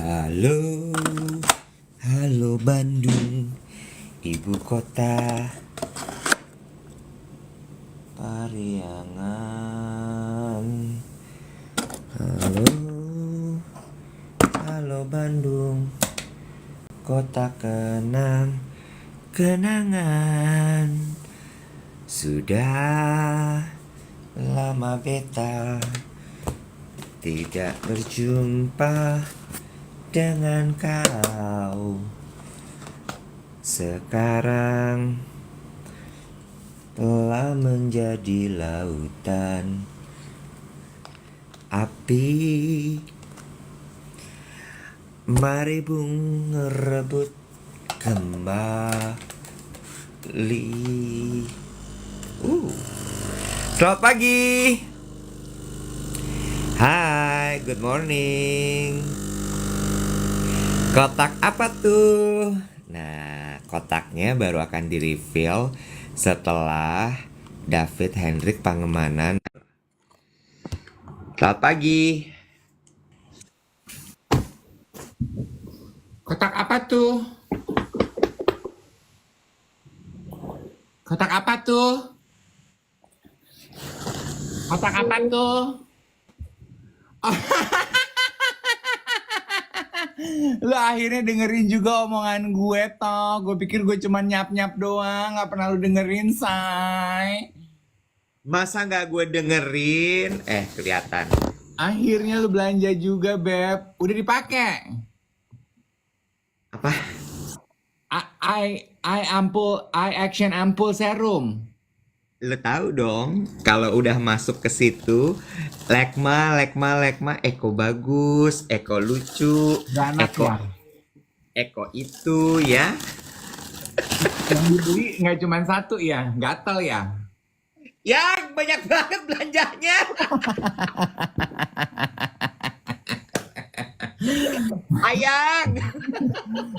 Halo, halo Bandung, ibu kota Pariangan. Halo, halo Bandung, kota kenangan. Sudah lama beta tidak berjumpa dengan kau. Sekarang telah menjadi lautan api. Mari bung rebut kembali. Selamat pagi. Hai, good morning. Kotak apa tuh? Nah, kotaknya baru akan di-reveal setelah David Hendrik Pangemanan. Selamat pagi. Kotak apa tuh? Kotak apa tuh? Kotak apa tuh? Oh. Lu akhirnya dengerin juga omongan gue toh. Gue pikir gue cuma nyap-nyap doang. Gak pernah lu dengerin, say. Masa nggak gue dengerin? Kelihatan. Akhirnya lu belanja juga, Beb. Udah dipakai. Apa? Eye Action Ampul Serum. Lo tahu dong, kalau udah masuk ke situ, Lekma, Eko bagus, Eko lucu, Gak enak ya? Eko itu ya. Yang dibeli gak cuma satu ya? Gatel ya? Ya, banyak banget belanjanya. Ayang.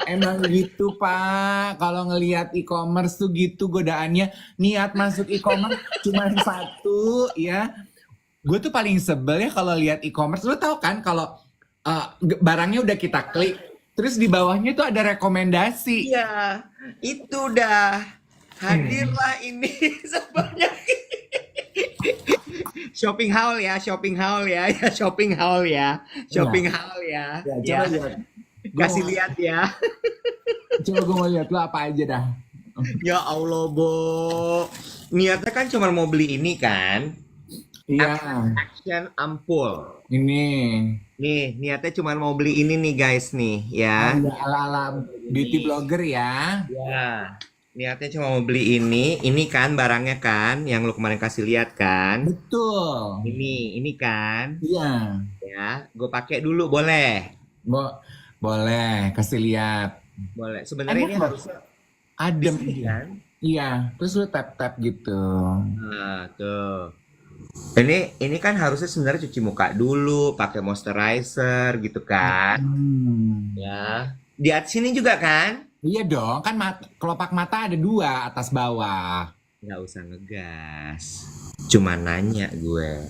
Emang gitu Pak, kalau ngelihat e-commerce tuh gitu godaannya. Niat masuk e-commerce cuma satu ya. Gue tuh paling sebel ya kalau lihat e-commerce. Lo tau kan kalau barangnya udah kita klik, terus di bawahnya tuh ada rekomendasi. Iya, itu dah. Hadirlah ini sebanyak shopping haul ya, shopping haul ya, shopping haul ya. Ya, coba lihat. Kasih lihat ya. Coba gue mau lihat lo apa aja dah. Ya Allah, Bo. Niatnya kan cuma mau beli ini kan? Iya, Action ampul. ini. Nih, niatnya cuma mau beli ini nih guys nih, ya. Ala-ala beauty blogger ya. Ya. Niatnya cuma mau beli ini kan barangnya kan, yang lu kemarin kasih lihat kan? Betul. Ini kan? Iya. Ya, gue pakai dulu boleh? Boleh kasih lihat. Boleh. Sebenarnya ini harusnya Adem bisnis dia. kan? Iya, terus lu tap-tap gitu. Nah, tuh. Ini kan harusnya sebenarnya cuci muka dulu, pakai moisturizer gitu kan? Ya. Di atas sini juga kan? Iya dong, kan kelopak mata ada dua, atas bawah. Nggak usah ngegas. Cuma nanya gue.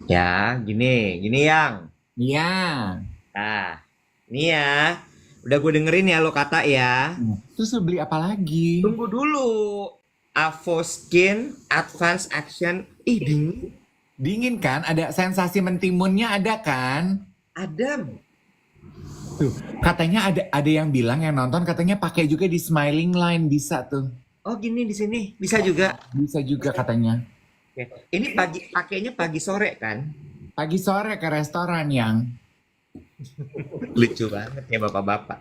Ya, gini yang. Iya. Nah, ini ya. Udah gue dengerin ya lo kata ya. Terus lu beli apa lagi? Tunggu dulu. Avoskin Advanced Action. Ih, dingin. Dingin kan? Ada sensasi mentimunnya ada kan? Adem. Tuh, katanya ada yang bilang yang nonton katanya pakai juga di Smiling Line bisa tuh. Oh, gini di sini bisa juga. Bisa juga katanya. Oke. Ini pakainya pagi sore kan? Pagi sore ke restoran yang. Lucu banget ya bapak-bapak.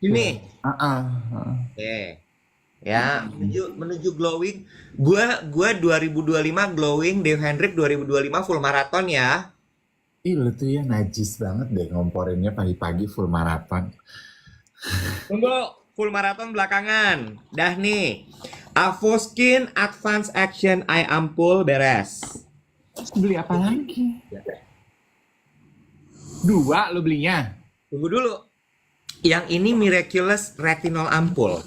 Ini. Oke. Ya, menuju glowing. Gua 2025 glowing, Dave Hendrik 2025 full maraton ya. Ih, lu tuh ya najis banget deh ngomporinnya pagi-pagi full maraton. Tunggu, full maraton belakangan. Dah nih. Avoskin Advanced Action Eye Ampul beres. Terus beli apa lagi? Dua lu belinya? Tunggu dulu. Yang ini Miraculous Retinol Ampul.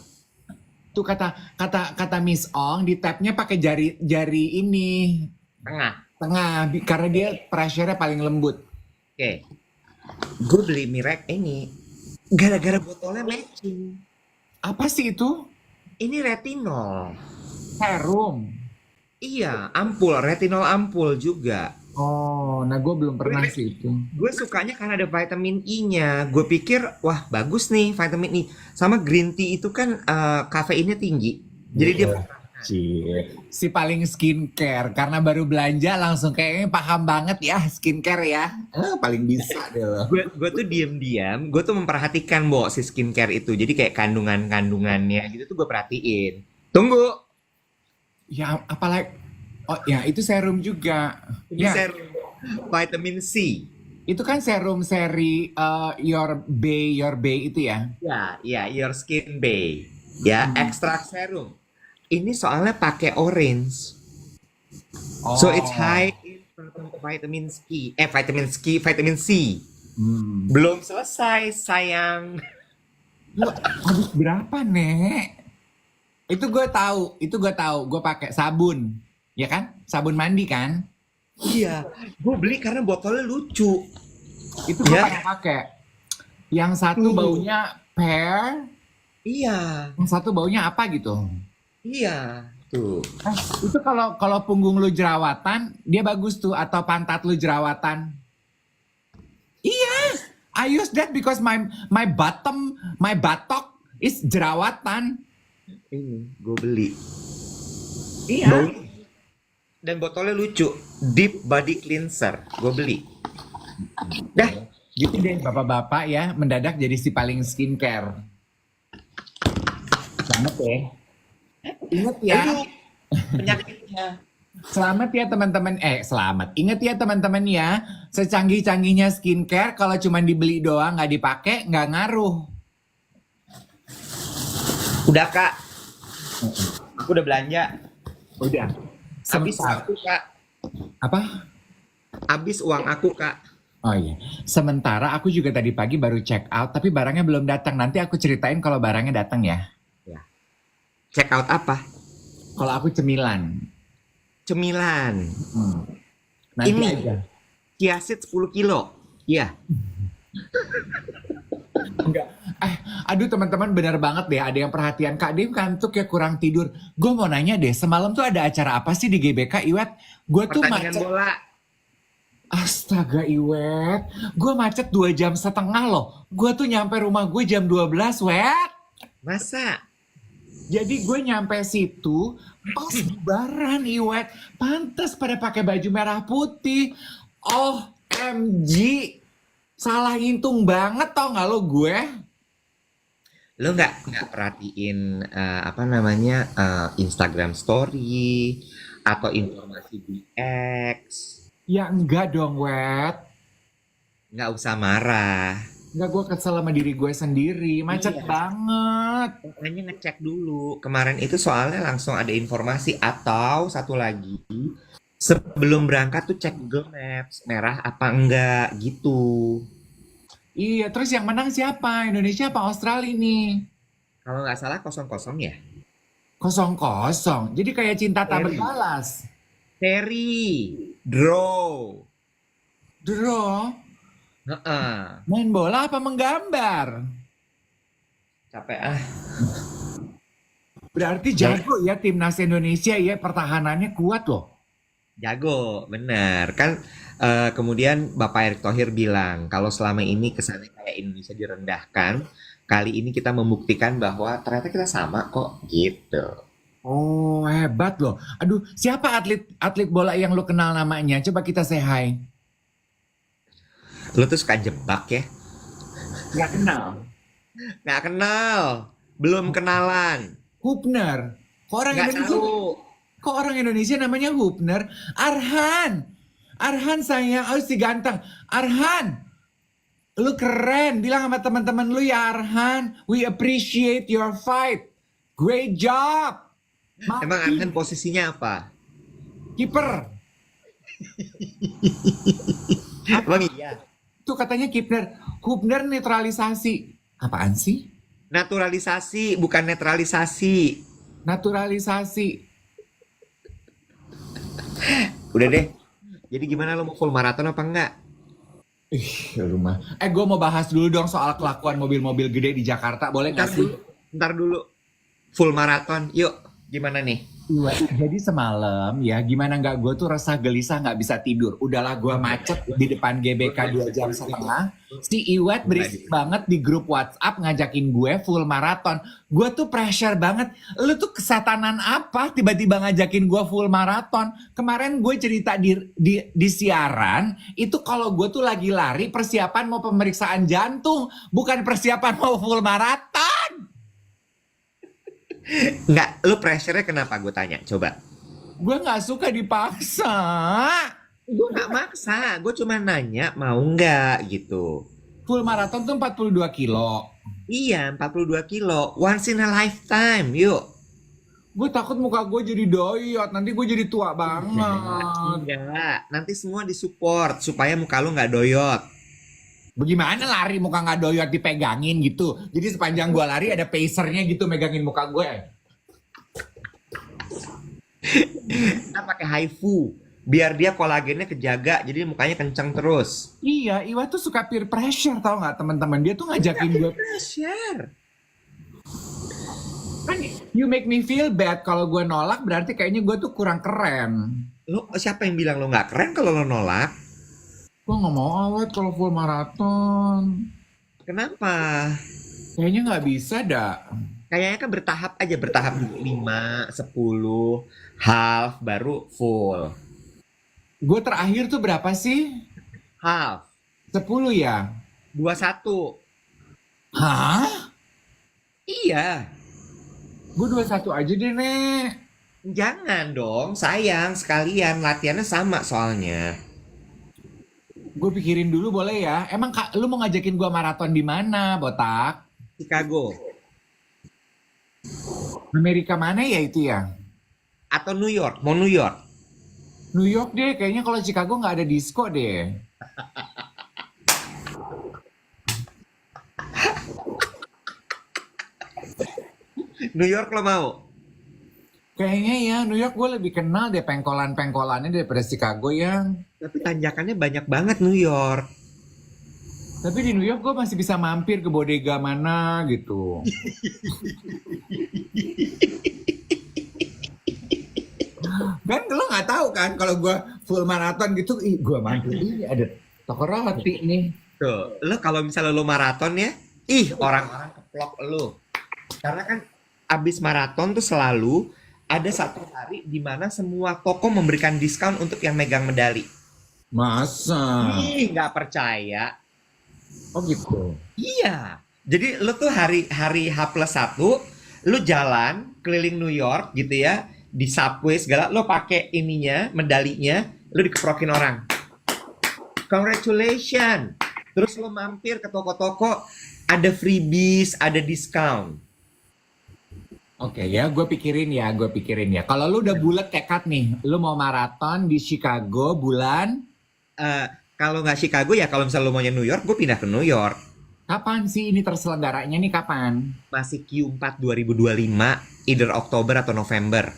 Tuh kata Miss Ong di tabnya pakai jari ini Tengah. tengah karena dia pressure-nya paling lembut. Oke. Gue beli Mirek ini gara-gara botolnya matching. Apa sih itu? Ini retinol. Serum. Iya, ampul, retinol ampul juga. Oh, nah gue belum Gue pernah sih itu. gue sukanya karena ada vitamin E-nya. Gue pikir, wah bagus nih vitamin E. Sama green tea itu kan kafeinnya tinggi. Jadi dia Iya. Si paling skincare karena baru belanja langsung kayaknya paham banget ya skincare ya. Paling bisa deh lo. gue tuh diam-diam, gue tuh memperhatikan si skincare itu. Jadi kayak kandungan-kandungannya gitu tuh gue perhatiin. Tunggu, Ya apalagi oh ya itu serum juga. ini Ya, serum vitamin C. itu kan serum seri Your Bay itu ya. Ya, ya, Your Skin Bay. Ya, ekstrak serum. Ini soalnya pakai orange. So it's Oh. high in vitamin C. Vitamin C. Hmm. Belum selesai, sayang. Lu habis berapa, Nek? Itu gue tahu. Gue pakai sabun. Ya kan? Sabun mandi kan? Iya, gue beli karena botolnya lucu. Itu gue Ya, pernah pakai. Yang satu tuh. baunya pear, Iya, yang satu baunya apa gitu. iya. Tuh. Eh, itu kalau kalau punggung lu jerawatan, dia bagus tuh atau pantat lu jerawatan. Iya, I use that because my buttock is jerawatan. Ini gue beli. Iya. Baunya dan botolnya lucu. Deep Body Cleanser. Gue beli. Dah. Gitu deh bapak-bapak ya, mendadak jadi si paling skincare. Selamat ya. Ingat ya, Itu penyakitnya. selamat ya teman-teman. Selamat. Ingat ya teman-teman ya, secanggih-canggihnya skincare kalau cuma dibeli doang nggak dipakai nggak ngaruh. Udah kak, aku udah belanja. Udah. Habis Sebentar. aku kak. Apa? Habis uang aku kak. Oh iya. Sementara aku juga tadi pagi baru check out, tapi barangnya belum datang. Nanti aku ceritain kalau barangnya datang ya. Ya. Check out apa? Kalau aku cemilan. Cemilan. Nanti Ini. aja. Chia seed 10 kilo. Iya. Enggak. Aduh teman-teman benar banget deh. Ada yang perhatian. Kak Dim kantuk ya kurang tidur. Gue mau nanya deh. Semalam tuh ada acara apa sih di GBK Iwet? Gue tuh Pertandingan macet. bola. Astaga Iwet. Gue macet 2,5 jam loh. Gue tuh nyampe rumah gue jam 12 Wet. Masa? Jadi gue nyampe situ pas lebaran Iwet. Pantes pada pakai baju merah putih. Oh MG. Salah ngitung banget tau gak lo gue? Lo nggak perhatiin apa namanya Instagram Story atau informasi di X? Ya enggak dong Wet. Nggak usah marah. Enggak, gue kesel sama diri gue sendiri. Macet Iya. banget. Makanya ngecek dulu. Kemarin itu soalnya langsung ada informasi atau satu lagi sebelum berangkat tuh cek Google Maps merah apa enggak gitu. Iya, terus yang menang siapa? Indonesia apa Australia nih? Kalau nggak salah 0-0 ya. 0-0. Jadi kayak cinta tak Seri. berbalas. Seri. Draw. Draw. Heeh. Main bola apa menggambar? Capek ah. Berarti jago ya timnas Indonesia ya. Pertahanannya kuat loh. Jago, bener. Kan kemudian Bapak Erick Thohir bilang kalau selama ini kesannya kayak Indonesia direndahkan, kali ini kita membuktikan bahwa ternyata kita sama kok gitu. Oh, hebat loh. Aduh, siapa atlet bola yang lo kenal namanya? Coba kita say hi. Lu tuh suka jebak ya? Nggak kenal. Nggak kenal, belum kenalan, Hubner. Kok orang nggak Indonesia? tahu. Kok orang Indonesia namanya Hubner? Arhan. Arhan sayang. Oh si ganteng. Arhan. Lu keren. Bilang sama teman-teman lu ya Arhan. We appreciate your fight. Great job. Emang Arhan posisinya apa? Kiper. Emang iya. Itu katanya Kipner. Hubner netralisasi. Apaan sih? Naturalisasi, bukan netralisasi. Naturalisasi. Udah deh. Jadi gimana lo mau full maraton apa enggak? Rumah. Gue mau bahas dulu dong soal kelakuan mobil-mobil gede di Jakarta. Boleh Ntar nggak sih? dulu, ntar dulu. Full maraton. Yuk, gimana nih? Iya, jadi semalam ya gimana nggak gue tuh resah gelisah nggak bisa tidur. Udahlah gue macet di depan GBK 2 jam setengah. Si Iwet berisik banget di grup WhatsApp ngajakin gue full maraton. Gue tuh pressure banget. Lu tuh kesatanan apa tiba-tiba ngajakin gue full maraton? Kemarin gue cerita di siaran itu kalau gue tuh lagi lari persiapan mau pemeriksaan jantung, bukan persiapan mau full maraton. Nggak, lu pressure-nya kenapa gue tanya? Coba. Gue nggak suka dipaksa. Gue nggak maksa, gue cuma nanya mau nggak gitu. Full maraton tuh 42 kilo. Iya, 42 kilo. Once in a lifetime, yuk. Gue takut muka gue jadi doyot. Nanti gue jadi tua banget. Enggak, nanti semua disupport supaya muka lu nggak doyot. Bagaimana lari muka nggak doyot dipegangin gitu. Jadi sepanjang gue lari ada pacernya gitu megangin muka gue. Kita pakai HIFU biar dia kolagennya kejaga, jadi mukanya kencang terus. Iya, Iwa tuh suka peer pressure tau nggak teman-teman. Dia tuh ngajakin gue. Pressure. You make me feel bad. Kalau gue nolak berarti kayaknya gue tuh kurang keren. Lu siapa yang bilang lo nggak keren kalau lo nolak? Gue nggak mau awet kalau full maraton. Kenapa? Kayaknya nggak bisa dah. Kayaknya kan bertahap aja, bertahap dulu 5, 10, half, baru full. Gue terakhir tuh berapa sih? Half, 10 ya? 21. Hah? Iya, Gue 21 aja deh, Nek. jangan dong, sayang, sekalian latihannya sama soalnya. Gue pikirin dulu boleh ya. Emang Kak, lu mau ngajakin gue maraton di mana, Botak? Chicago Amerika mana ya itu ya? atau New York, mau New York. New York deh, kayaknya kalau Chicago nggak ada disco deh. New York lo mau? Kayaknya ya, New York gue lebih kenal deh pengkolan-pengkolannya daripada Chicago yang. Tapi tanjakannya banyak banget New York. Tapi di New York gue masih bisa mampir ke bodega mana gitu. Kan lo nggak tahu kan kalau gue full maraton gitu, gue mampir ini ada toko roti nih. Tuh, lo kalau misalnya lo maraton ya, ih orang-orang keplok lo. Karena kan abis maraton tuh selalu ada satu hari di mana semua toko memberikan diskon untuk yang megang medali. Masa? Ih, nggak percaya. Oh gitu. Iya. Jadi lo tuh hari H+1, lo jalan keliling New York gitu ya, di subway segala, lo pakai ininya, medalinya, lo dikeprokin orang. Congratulations. Terus lo mampir ke toko-toko, ada freebies, ada diskon. Oke ya, gue pikirin ya. Kalau lu udah bulat tekad nih, lu mau maraton di Chicago bulan Eh, kalau nggak Chicago ya, kalau misalnya lo maunya New York, gue pindah ke New York. kapan sih ini terselenggaranya nih kapan? Masih Q4 2025, either Oktober atau November.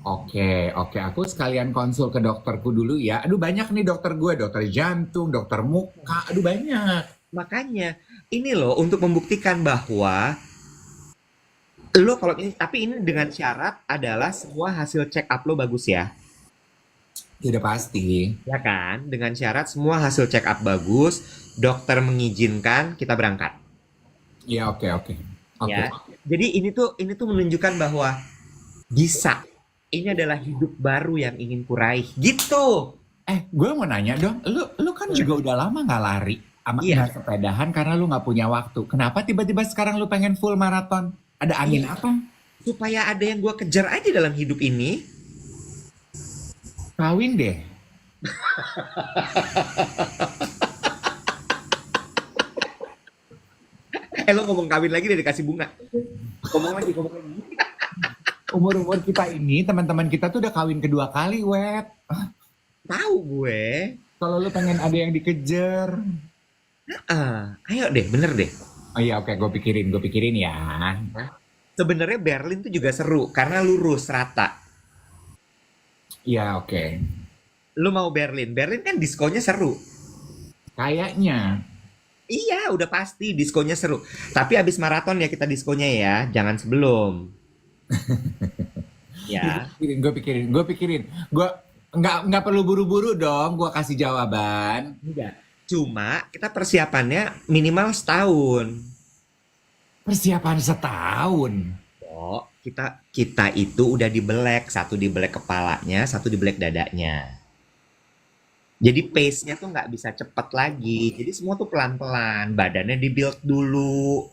Oke, aku sekalian konsul ke dokterku dulu ya. Aduh banyak nih dokter gue, dokter jantung, dokter muka, aduh banyak. Makanya, ini loh untuk membuktikan bahwa lo kalau ini, tapi ini dengan syarat adalah semua hasil check up lo bagus ya. Udah pasti. Ya kan? Dengan syarat semua hasil check up bagus, dokter mengizinkan, kita berangkat. Ya oke. Ya. Jadi ini tuh menunjukkan bahwa bisa. Ini adalah hidup baru yang ingin kuraih. Gitu. Gue mau nanya dong, lu kan juga udah lama nggak lari sama Iya. nggak sepedahan karena lu nggak punya waktu. Kenapa tiba-tiba sekarang lu pengen full maraton? Ada angin Iya. apa? Supaya ada yang gue kejar aja dalam hidup ini. Kawin deh. Lo ngomong kawin lagi deh dikasih bunga. Ngomong lagi. Umur-umur kita ini, teman-teman kita tuh udah kawin kedua kali, Wet. Tahu gue. Kalau lu pengen ada yang dikejar. Ayo deh, bener deh. Oh iya, oke, gue pikirin ya. Sebenarnya Berlin tuh juga seru karena lurus rata. Iya, oke. Lu mau Berlin? Berlin kan diskonya seru. Kayaknya. Iya, udah pasti diskonya seru. Tapi abis maraton ya kita diskonya ya, jangan sebelum. Ya, Gue pikirin. Gue nggak perlu buru-buru dong. Gue kasih jawaban. enggak. Cuma kita persiapannya minimal setahun. Persiapan setahun. Oh, kita kita itu udah dibelek, satu dibelek kepalanya, satu dibelek dadanya. Jadi pace-nya tuh nggak bisa cepet lagi. Jadi semua tuh pelan-pelan, badannya di-build dulu.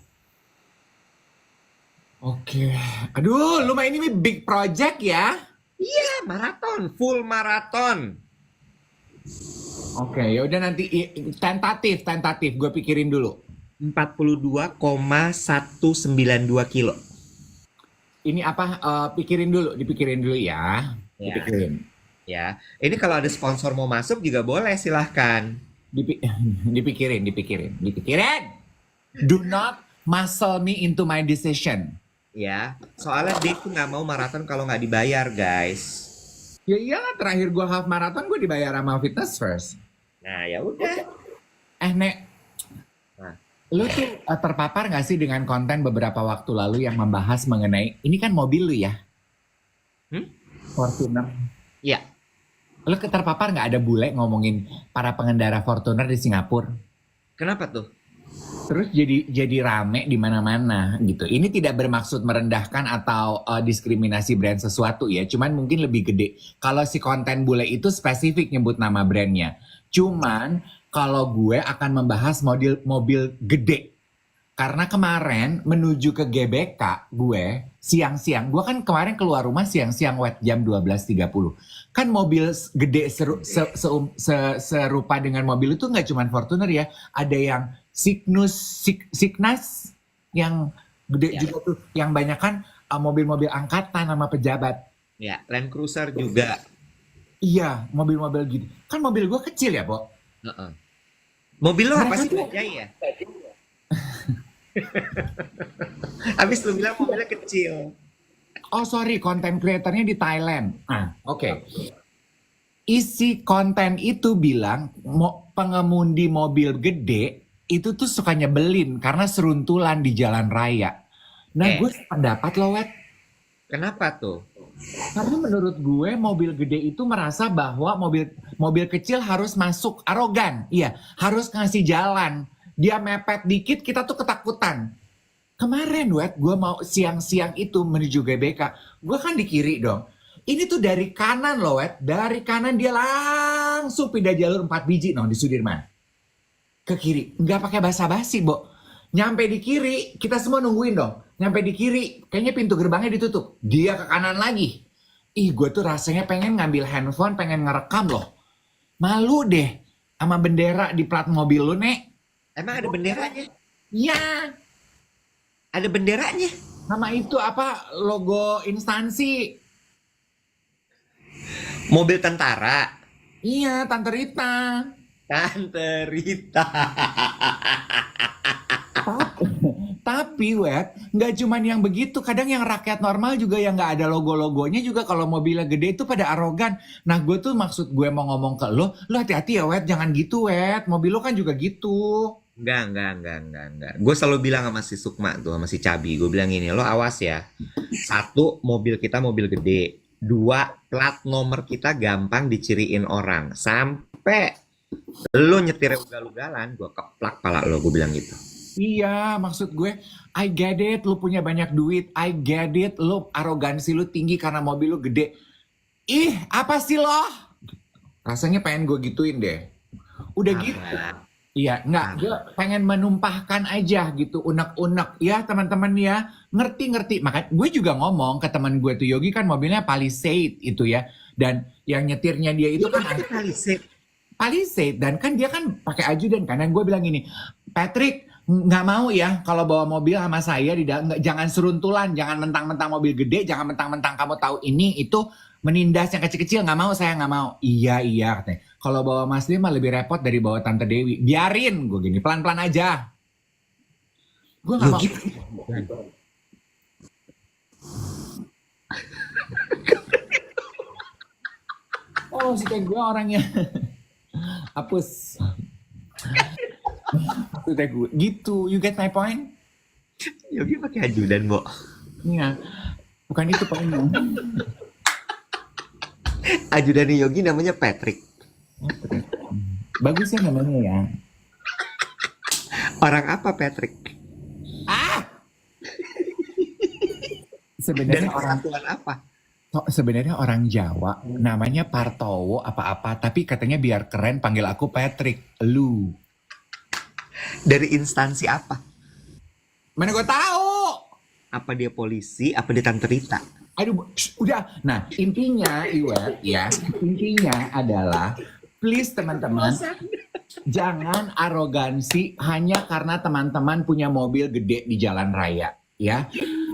Oke. Aduh, lumayan ini big project ya. Iya, maraton, full maraton. Oke, ya udah nanti tentatif. Gue pikirin dulu. 42,192 kilo. Ini apa? Dipikirin dulu ya. Ya, Dipikirin. ya. Ini kalau ada sponsor mau masuk juga boleh, silahkan. Dipi- dipikirin. Do not muscle me into my decision. Ya, soalnya dia tuh nggak mau maraton kalau nggak dibayar, guys. Ya iyalah, terakhir gue half marathon gue dibayar sama Fitness First. Nah, ya udah. Nek, Nah, lu tuh terpapar gak sih dengan konten beberapa waktu lalu yang membahas mengenai, ini kan mobil lu ya, hmm? Fortuner. Ya, Lu terpapar gak ada bule ngomongin para pengendara Fortuner di Singapura? kenapa tuh? Terus jadi rame di mana-mana gitu. Ini tidak bermaksud merendahkan atau diskriminasi brand sesuatu ya. Cuman mungkin lebih gede. Kalau si konten bule itu spesifik nyebut nama brandnya. Cuman kalau gue akan membahas mobil gede. Karena kemarin menuju ke GBK gue siang-siang. Gue kan kemarin keluar rumah siang-siang wet jam 12.30. Kan mobil gede serupa dengan mobil itu nggak cuma Fortuner ya. Ada yang Signas yang gede Ya, juga tuh. Yang banyak kan mobil-mobil angkatan sama pejabat. ya, Land Cruiser juga. Iya, mobil-mobil gitu. Kan mobil gue kecil ya, Bo. Heeh. Mobil lo apa Mereka sih, tuh, Bajaj ya? Habis lu bilang mobilnya kecil. oh sorry, konten creatornya di Thailand. Oke. Isi konten itu bilang pengemudi mobil gede itu tuh suka nyebelin karena seruntulan di jalan raya. Nah, Eh, gue sependapat loh, Wet. kenapa tuh? Karena menurut gue mobil gede itu merasa bahwa mobil kecil harus masuk arogan. Iya, harus ngasih jalan. Dia mepet dikit kita tuh ketakutan. Kemarin Wet, gue mau siang-siang itu menuju GBK. Gue kan di kiri dong. Ini tuh dari kanan loh Wet. Dari kanan dia langsung pindah jalur 4 biji no, di Sudirman. Ke kiri. Nggak pakai basa-basi, Bo. Nyampe di kiri, kita semua nungguin dong. Nyampe di kiri, kayaknya pintu gerbangnya ditutup. Dia ke kanan lagi. Ih, gue tuh rasanya pengen ngambil handphone, pengen ngerekam loh. Malu deh sama bendera di plat mobil lu, Nek. Emang ada benderanya? Ya, Ada benderanya? sama itu apa logo instansi. Mobil tentara. Iya, Tante Rita. Tante Rita. Tapi, tapi Wet, nggak cuman yang begitu. Kadang yang rakyat normal juga yang nggak ada logo-logonya juga kalau mobilnya gede itu pada arogan. Nah, gue tuh maksud gue mau ngomong ke lo hati-hati ya Wet, jangan gitu Wet. Mobil lo kan juga gitu. Enggak. Gue selalu bilang sama si Sukma tuh, sama si Cabi. Gue bilang gini, lo awas ya. Satu, mobil kita mobil gede. Dua, plat nomor kita gampang diciriin orang. Sampai lo nyetir ugal-ugalan, gue keplak pala lo, gue bilang gitu. Iya, maksud gue, I get it, lu punya banyak duit. I get it, lu arogansi lu tinggi karena mobil lu gede. Ih, apa sih lo? Rasanya pengen gue gituin deh. Udah gitu. Parah, Iya, enggak, gue parah. pengen menumpahkan aja gitu, unek-unek. Ya teman-teman ya, ngerti-ngerti. Makanya gue juga ngomong ke teman gue tuh, Yogi kan mobilnya Palisade itu ya. Dan yang nyetirnya dia itu Itu kan pakai Palisade. Palisade. Dan kan dia kan pakai ajudan kan. Dan gue bilang gini, Patrick, nggak mau ya kalau bawa mobil sama saya jangan seruntulan, jangan mentang-mentang mobil gede, jangan mentang-mentang kamu tahu ini itu menindas yang kecil-kecil, nggak mau, saya nggak mau. Iya katanya. Kalau bawa Mas Lim mah lebih repot dari bawa Tante Dewi. Biarin gue gini, pelan-pelan aja. Gue nggak mau. Yogi, Oh, si kayak gue orangnya hapus. Maksudnya gue gitu, you get my point? Yogi pakai ajudan, Bo. Iya, bukan itu poinnya. Ajudannya Yogi namanya Patrick. Bagus ya namanya ya. Orang apa Patrick? Ah, Dan sebenarnya orang kesatuan apa? sebenarnya orang Jawa namanya Partowo apa-apa, tapi katanya biar keren panggil aku Patrick. Lu. Dari instansi apa? Mana gue tahu? Apa dia polisi? Apa dia tante Rita? Aduh, udah. Nah, intinya, Iwet, ya, intinya adalah, please teman-teman, jangan arogansi hanya karena teman-teman punya mobil gede di jalan raya, ya.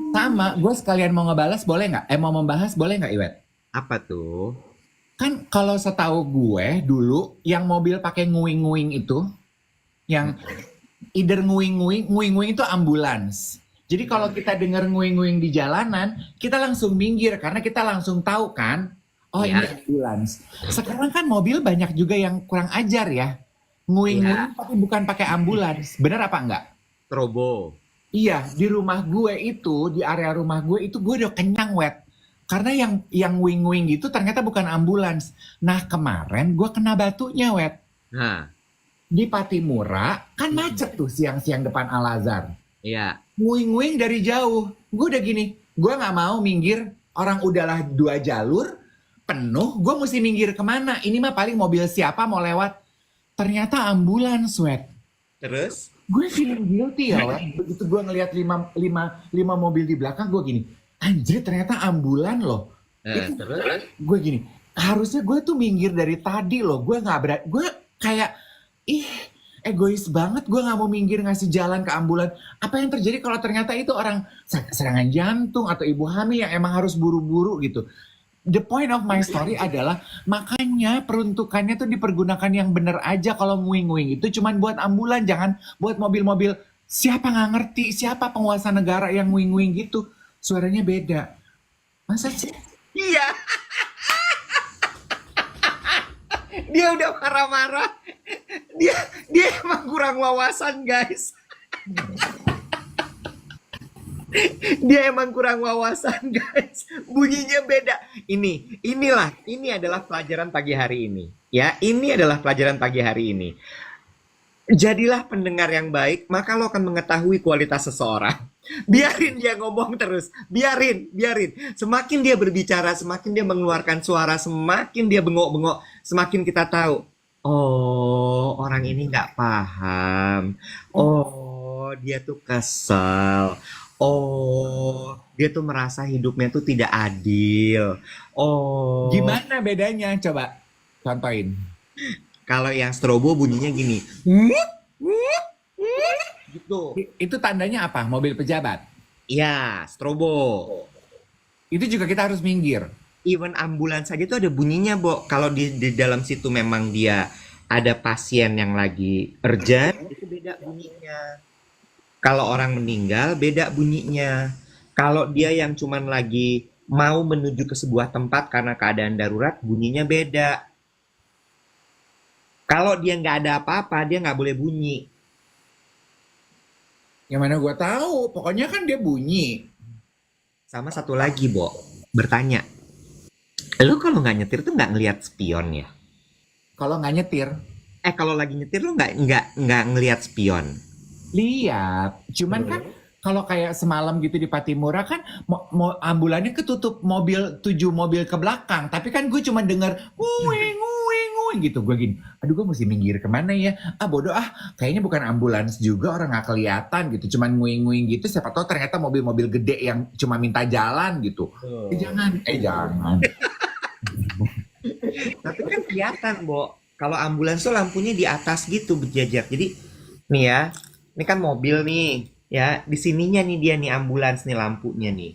Sama, gue sekalian mau ngebalas boleh nggak? Mau membahas boleh nggak, Iwet? Apa tuh? Kan kalau setahu gue dulu, yang mobil pakai nguing-nguing itu, yang either nguing-nguing itu ambulans. Jadi kalau kita dengar nguing-nguing di jalanan, kita langsung minggir karena kita langsung tahu kan, oh ini Ya, ambulans. Sekarang kan mobil banyak juga yang kurang ajar ya. ya. Nguing-nguing tapi bukan pakai ambulans. Bener apa enggak? Strobo. Iya, di rumah gue itu, di area rumah gue itu gue udah kenyang wet. Karena yang nguing-nguing gitu ternyata bukan ambulans. Nah, kemarin gue kena batunya wet. Nah, Di Patimura kan macet tuh siang-siang depan Al-Azhar. ya. Nguing-nguing dari jauh. Gue udah gini, gue nggak mau minggir. Orang udahlah 2 jalur penuh, gue mesti minggir kemana? Ini mah paling mobil siapa mau lewat. Ternyata ambulans, wet. Terus? Gue feeling guilty ya, wet. Begitu gue ngelihat lima mobil di belakang, gue gini, anjir ternyata ambulan loh. Terus? Gue gini, harusnya gue tuh minggir dari tadi loh. Gue nggak berani, gue kayak, ih egois banget, gue nggak mau minggir ngasih jalan ke ambulan. Apa yang terjadi kalau ternyata itu orang serangan jantung atau ibu hamil yang emang harus buru-buru gitu. The point of my story adalah makanya peruntukannya tuh dipergunakan yang bener aja. Kalau nguing-nguing itu cuman buat ambulan, jangan buat mobil-mobil. Siapa nggak ngerti, siapa penguasa negara yang nguing-nguing gitu. Suaranya beda. Masa sih? Iya, dia udah marah-marah. Dia dia emang kurang wawasan, guys. Dia emang kurang wawasan, guys. Bunyinya beda. Ini adalah pelajaran pagi hari ini. Ya, ini adalah pelajaran pagi hari ini. Jadilah pendengar yang baik, maka lo akan mengetahui kualitas seseorang. Biarin dia ngomong terus, biarin. Semakin dia berbicara, semakin dia mengeluarkan suara, semakin dia bengok-bengok, semakin kita tahu. Oh, orang ini nggak paham. Oh, dia tuh kesel. Oh, dia tuh merasa hidupnya tuh tidak adil. Oh, Gimana bedanya? Coba contohin. kalau yang strobo bunyinya gini. Gitu. Itu tandanya apa? Mobil pejabat. Iya, strobo. Itu juga kita harus minggir. Even ambulans saja tuh ada bunyinya, Bo. Kalau di dalam situ memang dia ada pasien yang lagi urgent, itu beda bunyinya. Kalau orang meninggal, beda bunyinya. Kalau dia yang cuman lagi mau menuju ke sebuah tempat karena keadaan darurat, bunyinya beda. Kalau dia nggak ada apa-apa, dia nggak boleh bunyi. Yang mana gue tahu, pokoknya kan dia bunyi. Sama satu lagi, Bo. Bertanya, lu kalau nggak nyetir tuh nggak ngelihat spion ya? Kalau nggak nyetir, Kalau lagi nyetir lu nggak ngelihat spion. lihat. Cuman kan kalau kayak semalam gitu di Patimura kan ambulannya ketutup 7 mobil ke belakang. Tapi kan gue cuma denger nguing nguing nguing gitu. Gue gini, aduh gue mesti minggir kemana ya? Bodoh kayaknya bukan ambulans juga, orang nggak kelihatan gitu. Cuman nguing nguing gitu. Siapa tahu ternyata mobil-mobil gede yang cuma minta jalan gitu. Jangan. Tapi kan kelihatan, Bo. Kalau ambulans tuh lampunya di atas gitu berjajar. Jadi nih ya, ini kan mobil nih, ya. Di sininya nih dia nih ambulans nih lampunya nih.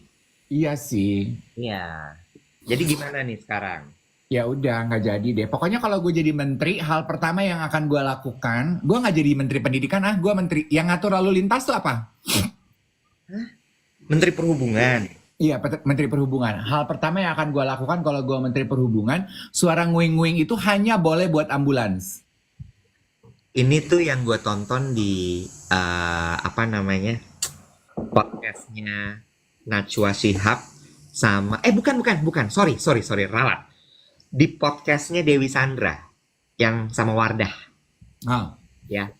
Iya sih. Iya. Jadi gimana nih sekarang? Ya udah nggak jadi deh. Pokoknya kalau gue jadi menteri, hal pertama yang akan gue lakukan, gue nggak jadi menteri pendidikan, gue menteri yang ngatur lalu lintas tuh apa? Menteri Perhubungan. Iya, menteri perhubungan. Hal pertama yang akan gue lakukan kalau gue menteri perhubungan, suara nguing-nguing itu hanya boleh buat ambulans. Ini tuh yang gue tonton di apa namanya podcastnya Najwa Shihab sama bukan sorry ralat di podcastnya Dewi Sandra yang sama Wardah Ah, ya.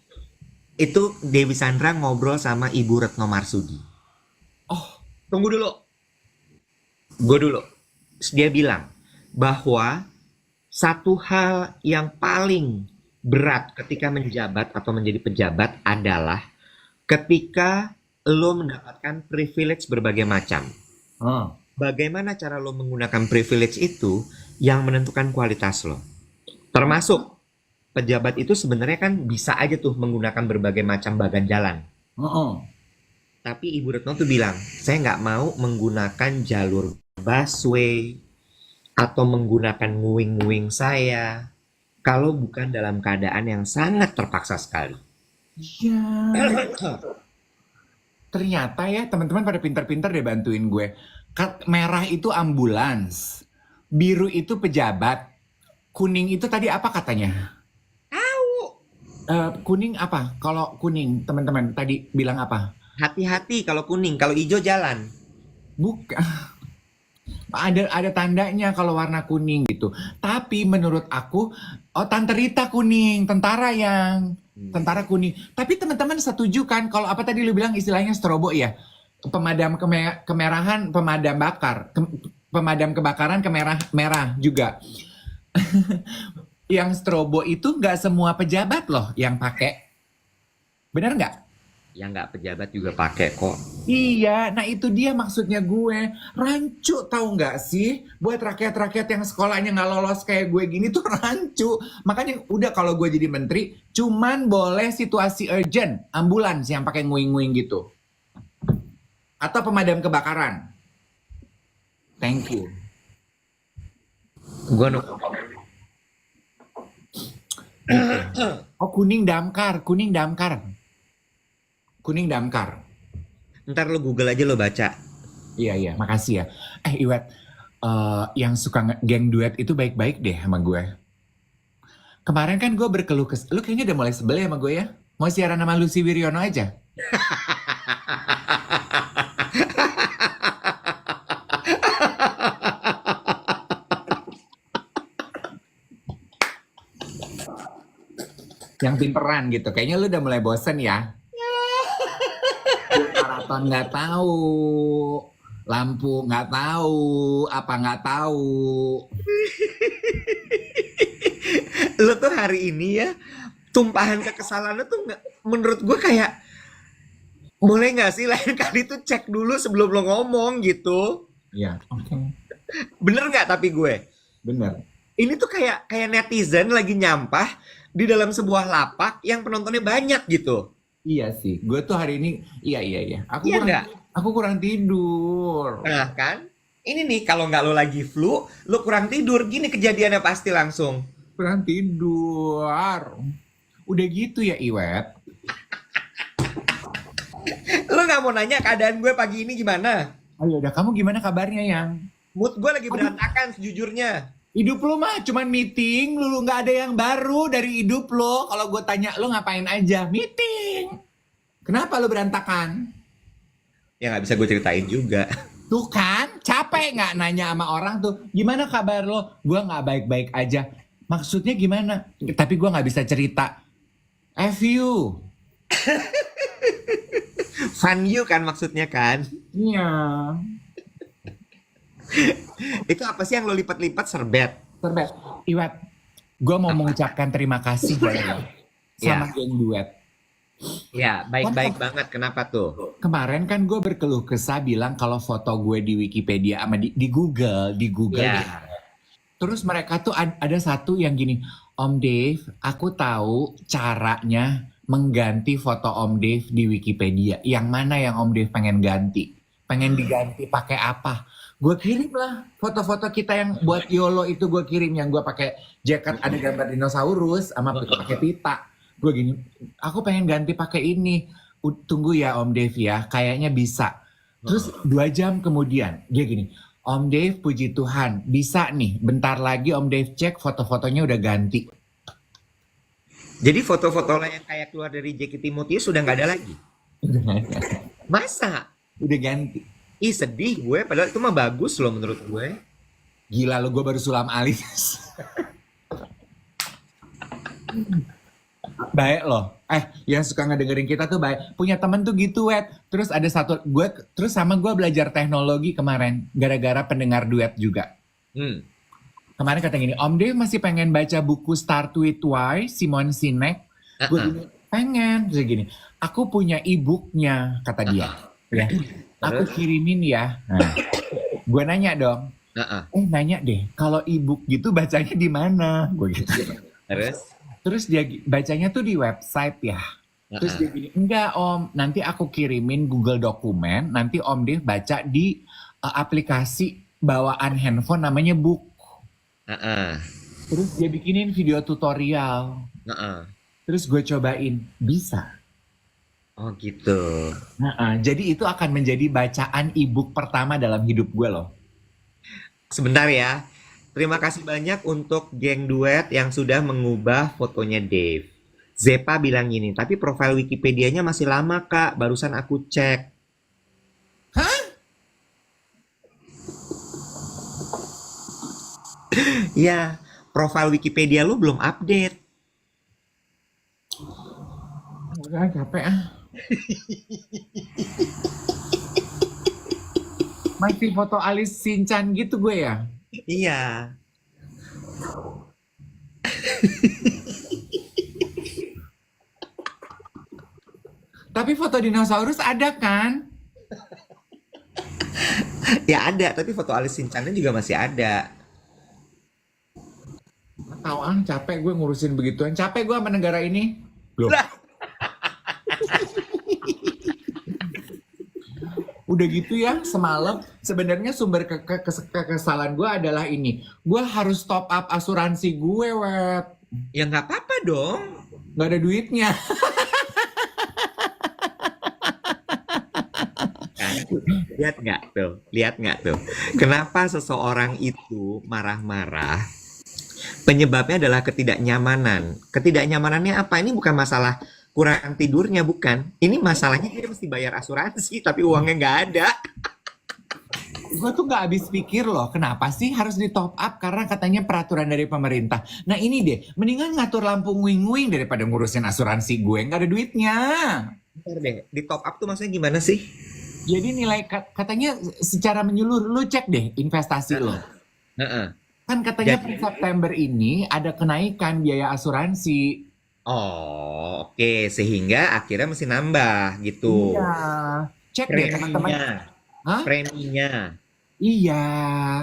Itu Dewi Sandra ngobrol sama Ibu Retno Marsudi. oh, Tunggu dulu, gue dulu. Dia bilang bahwa satu hal yang paling berat ketika menjabat atau menjadi pejabat adalah ketika lo mendapatkan privilege berbagai macam. ah, Bagaimana cara lo menggunakan privilege itu yang menentukan kualitas lo. Termasuk pejabat itu sebenarnya kan bisa aja tuh menggunakan berbagai macam bagan jalan. oh, Tapi Ibu Retno tuh bilang, saya nggak mau menggunakan jalur busway atau menggunakan nguing-nguing saya kalau bukan dalam keadaan yang sangat terpaksa sekali. iya. Ternyata ya teman-teman pada pintar-pintar deh bantuin gue. Merah itu ambulans, biru itu pejabat, kuning itu tadi apa katanya? Kuning apa? Kalau kuning teman-teman tadi bilang apa? Hati-hati kalau kuning, kalau hijau jalan. Bukan. Ada tandanya kalau warna kuning gitu. Tapi menurut aku, oh Tante Rita kuning, tentara kuning. Tapi teman-teman setuju kan kalau apa tadi lu bilang istilahnya strobo ya? Pemadam kemerahan, pemadam kebakaran merah juga. Yang strobo itu nggak semua pejabat loh yang pakai. Benar nggak? Yang nggak pejabat juga pakai kok. Iya, nah itu dia maksudnya gue. Rancu tahu nggak sih? Buat rakyat-rakyat yang sekolahnya nggak lolos kayak gue gini tuh rancu. Makanya udah kalau gue jadi menteri, cuman boleh situasi urgent, ambulans yang pakai nguing-nguing gitu. Atau pemadam kebakaran. Thank you. Gua Oh kuning damkar. ntar lo Google aja lo baca. Iya, makasih ya. Iwet, yang suka geng duet itu baik-baik deh sama gue. Kemarin kan gue berkeluh kesah. Lu kayaknya udah mulai sebel ya sama gue ya? Mau siaran sama Lucy Wiryono aja? Yang pinteran gitu. Kayaknya lu udah mulai bosen ya? Maraton nggak tahu. Lampu nggak tahu. Apa nggak tahu. Lo tuh hari ini ya tumpahan kekesalan lo tuh menurut gue kayak boleh nggak sih lain kali tuh cek dulu sebelum lo ngomong gitu. Iya, oke. Bener nggak tapi gue? Bener. Ini tuh kayak netizen lagi nyampah di dalam sebuah lapak yang penontonnya banyak gitu. Iya sih. Gue tuh hari ini, iya. Iya nggak? Aku kurang tidur. Nah kan, ini nih kalau nggak lo lagi flu, lo kurang tidur, gini kejadiannya pasti langsung. Kurang tidur. Udah gitu ya Iwet. Lo nggak mau nanya keadaan gue pagi ini gimana? Ayo udah kamu gimana kabarnya yang? Mood gue lagi berantakan sejujurnya. Hidup lu mah cuman meeting, lu nggak ada yang baru dari hidup lo. Kalau gue tanya lu ngapain aja? Meeting. Kenapa lu berantakan? Ya nggak bisa gue ceritain juga. Tuh kan, capek nggak nanya sama orang tuh, gimana kabar lo? Gue nggak baik-baik aja. Maksudnya gimana? Tapi gue nggak bisa cerita. F you. Fun you kan maksudnya kan? Iya. Itu apa sih yang lo lipat-lipat serbet? Terbet. Iwet, gue mau mengucapkan terima kasih boleh ya? Sama geng duet. Ya, baik-baik banget. Kenapa tuh? Kemarin kan gue berkeluh kesah bilang kalau foto gue di Wikipedia sama di Google, Ya. deh. Terus mereka tuh ada satu yang gini, Om Dave, aku tahu caranya mengganti foto Om Dave di Wikipedia. Yang mana yang Om Dave pengen ganti? Pengen diganti pakai apa? Gue kirim lah foto-foto kita yang buat YOLO itu gue kirim yang gue pakai jaket ada gambar dinosaurus sama pakai pita. Gue gini, aku pengen ganti pakai ini. Tunggu ya Om Dave ya, kayaknya bisa. Terus 2 jam kemudian dia gini, Om Dave puji Tuhan bisa nih. Bentar lagi Om Dave cek foto-fotonya udah ganti. Jadi foto-foto lo yang kayak keluar dari JKT Timotius sudah nggak ada lagi. Udah nggak ada. Masa? Udah ganti. Ih sedih gue, padahal itu mah bagus loh menurut gue. Gila lo, gue baru sulam alis. Baik loh. Yang suka ngedengerin kita tuh baik. Punya temen tuh gitu, Wet. Terus ada satu, terus sama gue belajar teknologi kemarin. Gara-gara pendengar duet juga. Hmm. Kemarin kata gini, Om Dev masih pengen baca buku Start With Why, Simon Sinek. Gue Uh-uh. gini, pengen. Terus gini, aku punya e-booknya, kata dia. Ya, aku Terus? kirimin ya. Nah, gue nanya dong, Uh-uh. nanya deh, kalau e-book gitu bacanya di mana? Gue gitu. Terus? Terus dia bacanya tuh di website ya. Terus dia Uh-uh. gini, enggak Om, nanti aku kirimin Google Dokumen, nanti Om Dev baca di aplikasi bawaan handphone namanya Book. Uh-uh. Terus dia bikinin video tutorial. Uh-uh. Terus gue cobain, bisa. Oh gitu. Jadi itu akan menjadi bacaan e-book pertama dalam hidup gue loh. Sebentar ya. Terima kasih banyak untuk geng duet yang sudah mengubah fotonya Dave. Zepa bilang gini, tapi profil Wikipedianya masih lama kak, barusan aku cek. Hah? Ya, profil Wikipedia lu belum update. Udah capek ah. Masih foto alis Shinchan gitu gue ya. Iya. Tapi foto dinosaurus ada kan? Ya ada, tapi foto alis Shinchannya juga masih ada. Nggak tahu ah, capek gue ngurusin begituan. Capek gue sama negara ini. Loh. Lah. Udah gitu ya, semalam sebenarnya sumber kekesalan gue adalah ini. Gue harus top up asuransi gue, Wet. Ya nggak apa-apa dong. Gak ada duitnya. Kan? Lihat nggak tuh? Lihat nggak tuh? Kenapa seseorang itu marah-marah? Penyebabnya adalah ketidaknyamanan. Ketidaknyamanannya apa? Ini bukan masalah kurang tidurnya, bukan. Ini masalahnya dia mesti bayar asuransi, tapi uangnya nggak ada. Gue tuh gak habis pikir loh, kenapa sih harus di top up? Karena katanya peraturan dari pemerintah. Nah ini deh, mendingan ngatur lampu nguing-nguing daripada ngurusin asuransi gue. Gak ada duitnya. Bentar deh, di top up tuh maksudnya gimana sih? Jadi nilai katanya secara menyeluruh, lu cek deh investasi lo. Heeh. Kan katanya per Jadi, September ini ada kenaikan biaya asuransi. oh oke, sehingga akhirnya mesti nambah gitu. Iya. Cek deh teman-teman. Preminya, Hah? preminya. Iya.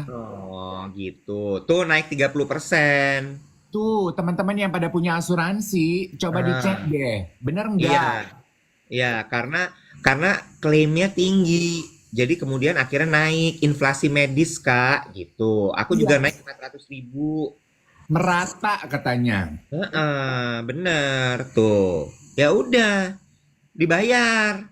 Oh gitu. Tuh naik 30%. Tuh teman-teman yang pada punya asuransi, coba dicek Ah, deh. Bener iya. nggak? Ya, karena klaimnya tinggi. Jadi kemudian akhirnya naik inflasi medis, Kak, gitu. Aku juga Iya. naik 400.000. Merata katanya. Heeh, bener tuh. Ya udah, dibayar.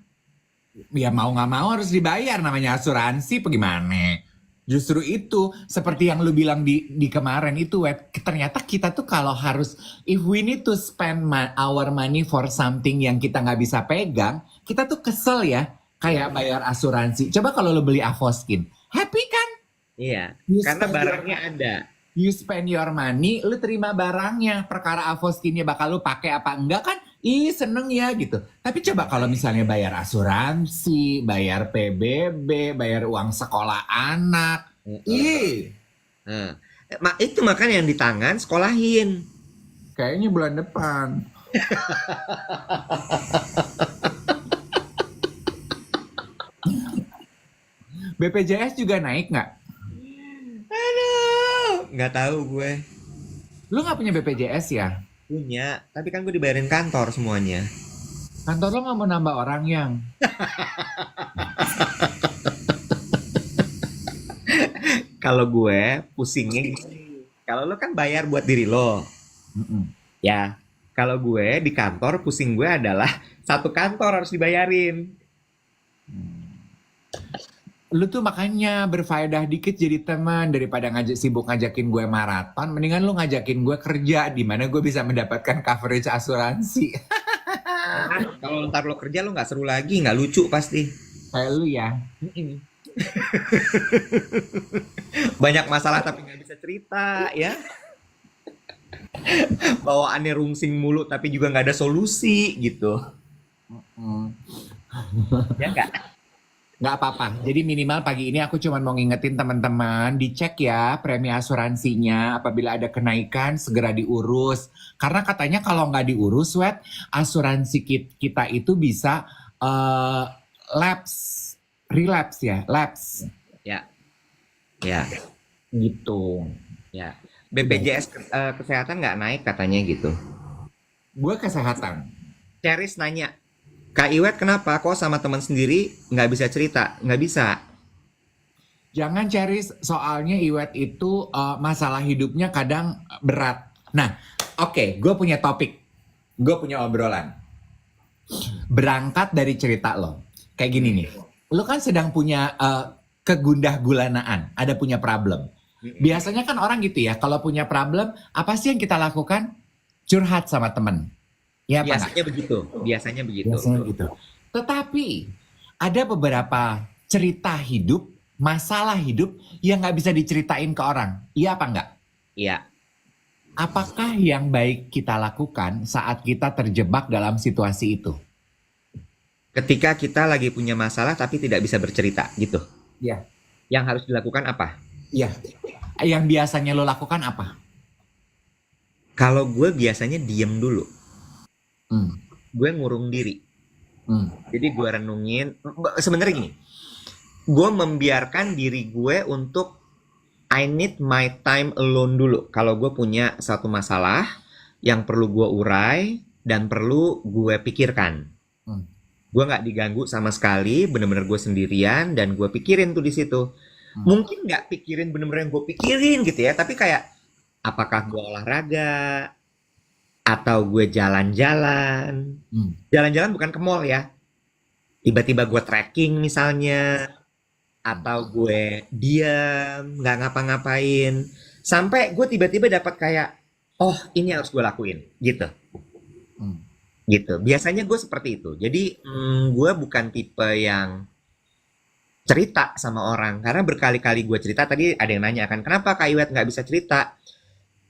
Ya mau nggak mau harus dibayar, namanya asuransi bagaimana? Justru itu seperti yang lu bilang di kemarin itu, Web. Ternyata kita tuh kalau harus, if we need to spend our money for something yang kita nggak bisa pegang, kita tuh kesel ya, kayak bayar asuransi. Coba kalau lu beli Avoskin, happy kan? Iya, You karena spend your, barangnya ada. you spend your money, lu terima barangnya. Perkara Avoskinnya bakal lu pakai apa enggak kan? Ih seneng ya gitu. Tapi coba kalau misalnya bayar asuransi, bayar PBB, bayar uang sekolah anak. Heeh. Ih, Nah, itu makanya yang di tangan sekolahin. kayaknya bulan depan. BPJS juga naik nggak? Aduh, nggak tahu gue. Lu nggak punya BPJS ya? Punya, tapi kan gue dibayarin kantor semuanya. Kantor lo nggak mau nambah orang yang? Kalau gue pusingnya gini. Kalau lo kan bayar buat diri lo, Mm-mm. ya. Kalau gue di kantor pusing gue adalah satu kantor harus dibayarin. Lu tuh makanya berfaedah dikit jadi teman daripada sibuk ngajakin gue maraton, mendingan lu ngajakin gue kerja di mana gue bisa mendapatkan coverage asuransi. Kalau ntar lo kerja lo nggak seru lagi, nggak lucu pasti. Kayak lu ya. Mm-mm. Banyak masalah tapi nggak bisa cerita ya. Bawaannya rungsing mulu tapi juga nggak ada solusi gitu. Hmm. Ya nggak? Nggak apa-apa. Jadi minimal pagi ini aku cuma mau ngingetin teman-teman dicek ya premi asuransinya. Apabila ada kenaikan segera diurus. Karena katanya kalau nggak diurus, asuransi kita itu bisa relapse ya, lapse Ya, ya, gitu. ya. Udah. BPJS kesehatan nggak naik katanya gitu. Gue kesehatan. Ceris nanya, Kak Iwet kenapa kok sama teman sendiri nggak bisa cerita? Nggak bisa. Jangan Ceris, soalnya Iwet itu masalah hidupnya kadang berat. Nah, oke, gue punya topik, gue punya obrolan. Berangkat dari cerita lo, kayak gini nih. Lo kan sedang punya kegundah gulanaan, ada punya problem. Biasanya kan orang gitu ya, kalau punya problem, apa sih yang kita lakukan? Curhat sama temen. Ya apa nggak? Biasanya begitu. Biasanya begitu. Biasanya gitu. Tetapi ada beberapa cerita hidup, masalah hidup yang nggak bisa diceritain ke orang. Iya apa nggak? Iya. Apakah yang baik kita lakukan saat kita terjebak dalam situasi itu? Ketika kita lagi punya masalah tapi tidak bisa bercerita gitu. Iya. Yang harus dilakukan apa? Iya. Yang biasanya lo lakukan apa? Kalau gue biasanya diem dulu. Hmm. Gue ngurung diri. Hmm. Jadi gue renungin. Sebenarnya gini. Gue membiarkan diri gue untuk I need my time alone dulu. Kalau gue punya satu masalah yang perlu gue urai dan perlu gue pikirkan. Hmm. Gue nggak diganggu sama sekali, bener-bener gue sendirian dan gue pikirin tuh di situ. Mungkin nggak pikirin bener-bener yang gue pikirin gitu ya, tapi kayak apakah gue olahraga atau gue jalan-jalan. Hmm. Jalan-jalan bukan ke mall ya. Tiba-tiba gue trekking misalnya, atau gue diam, nggak ngapa-ngapain, sampai gue tiba-tiba dapat kayak, oh ini harus gue lakuin, gitu. Hmm. Gitu. Biasanya gue seperti itu. Jadi gue bukan tipe yang cerita sama orang karena berkali-kali gue cerita. Tadi ada yang nanya kan, kenapa Kak Iwet nggak bisa cerita?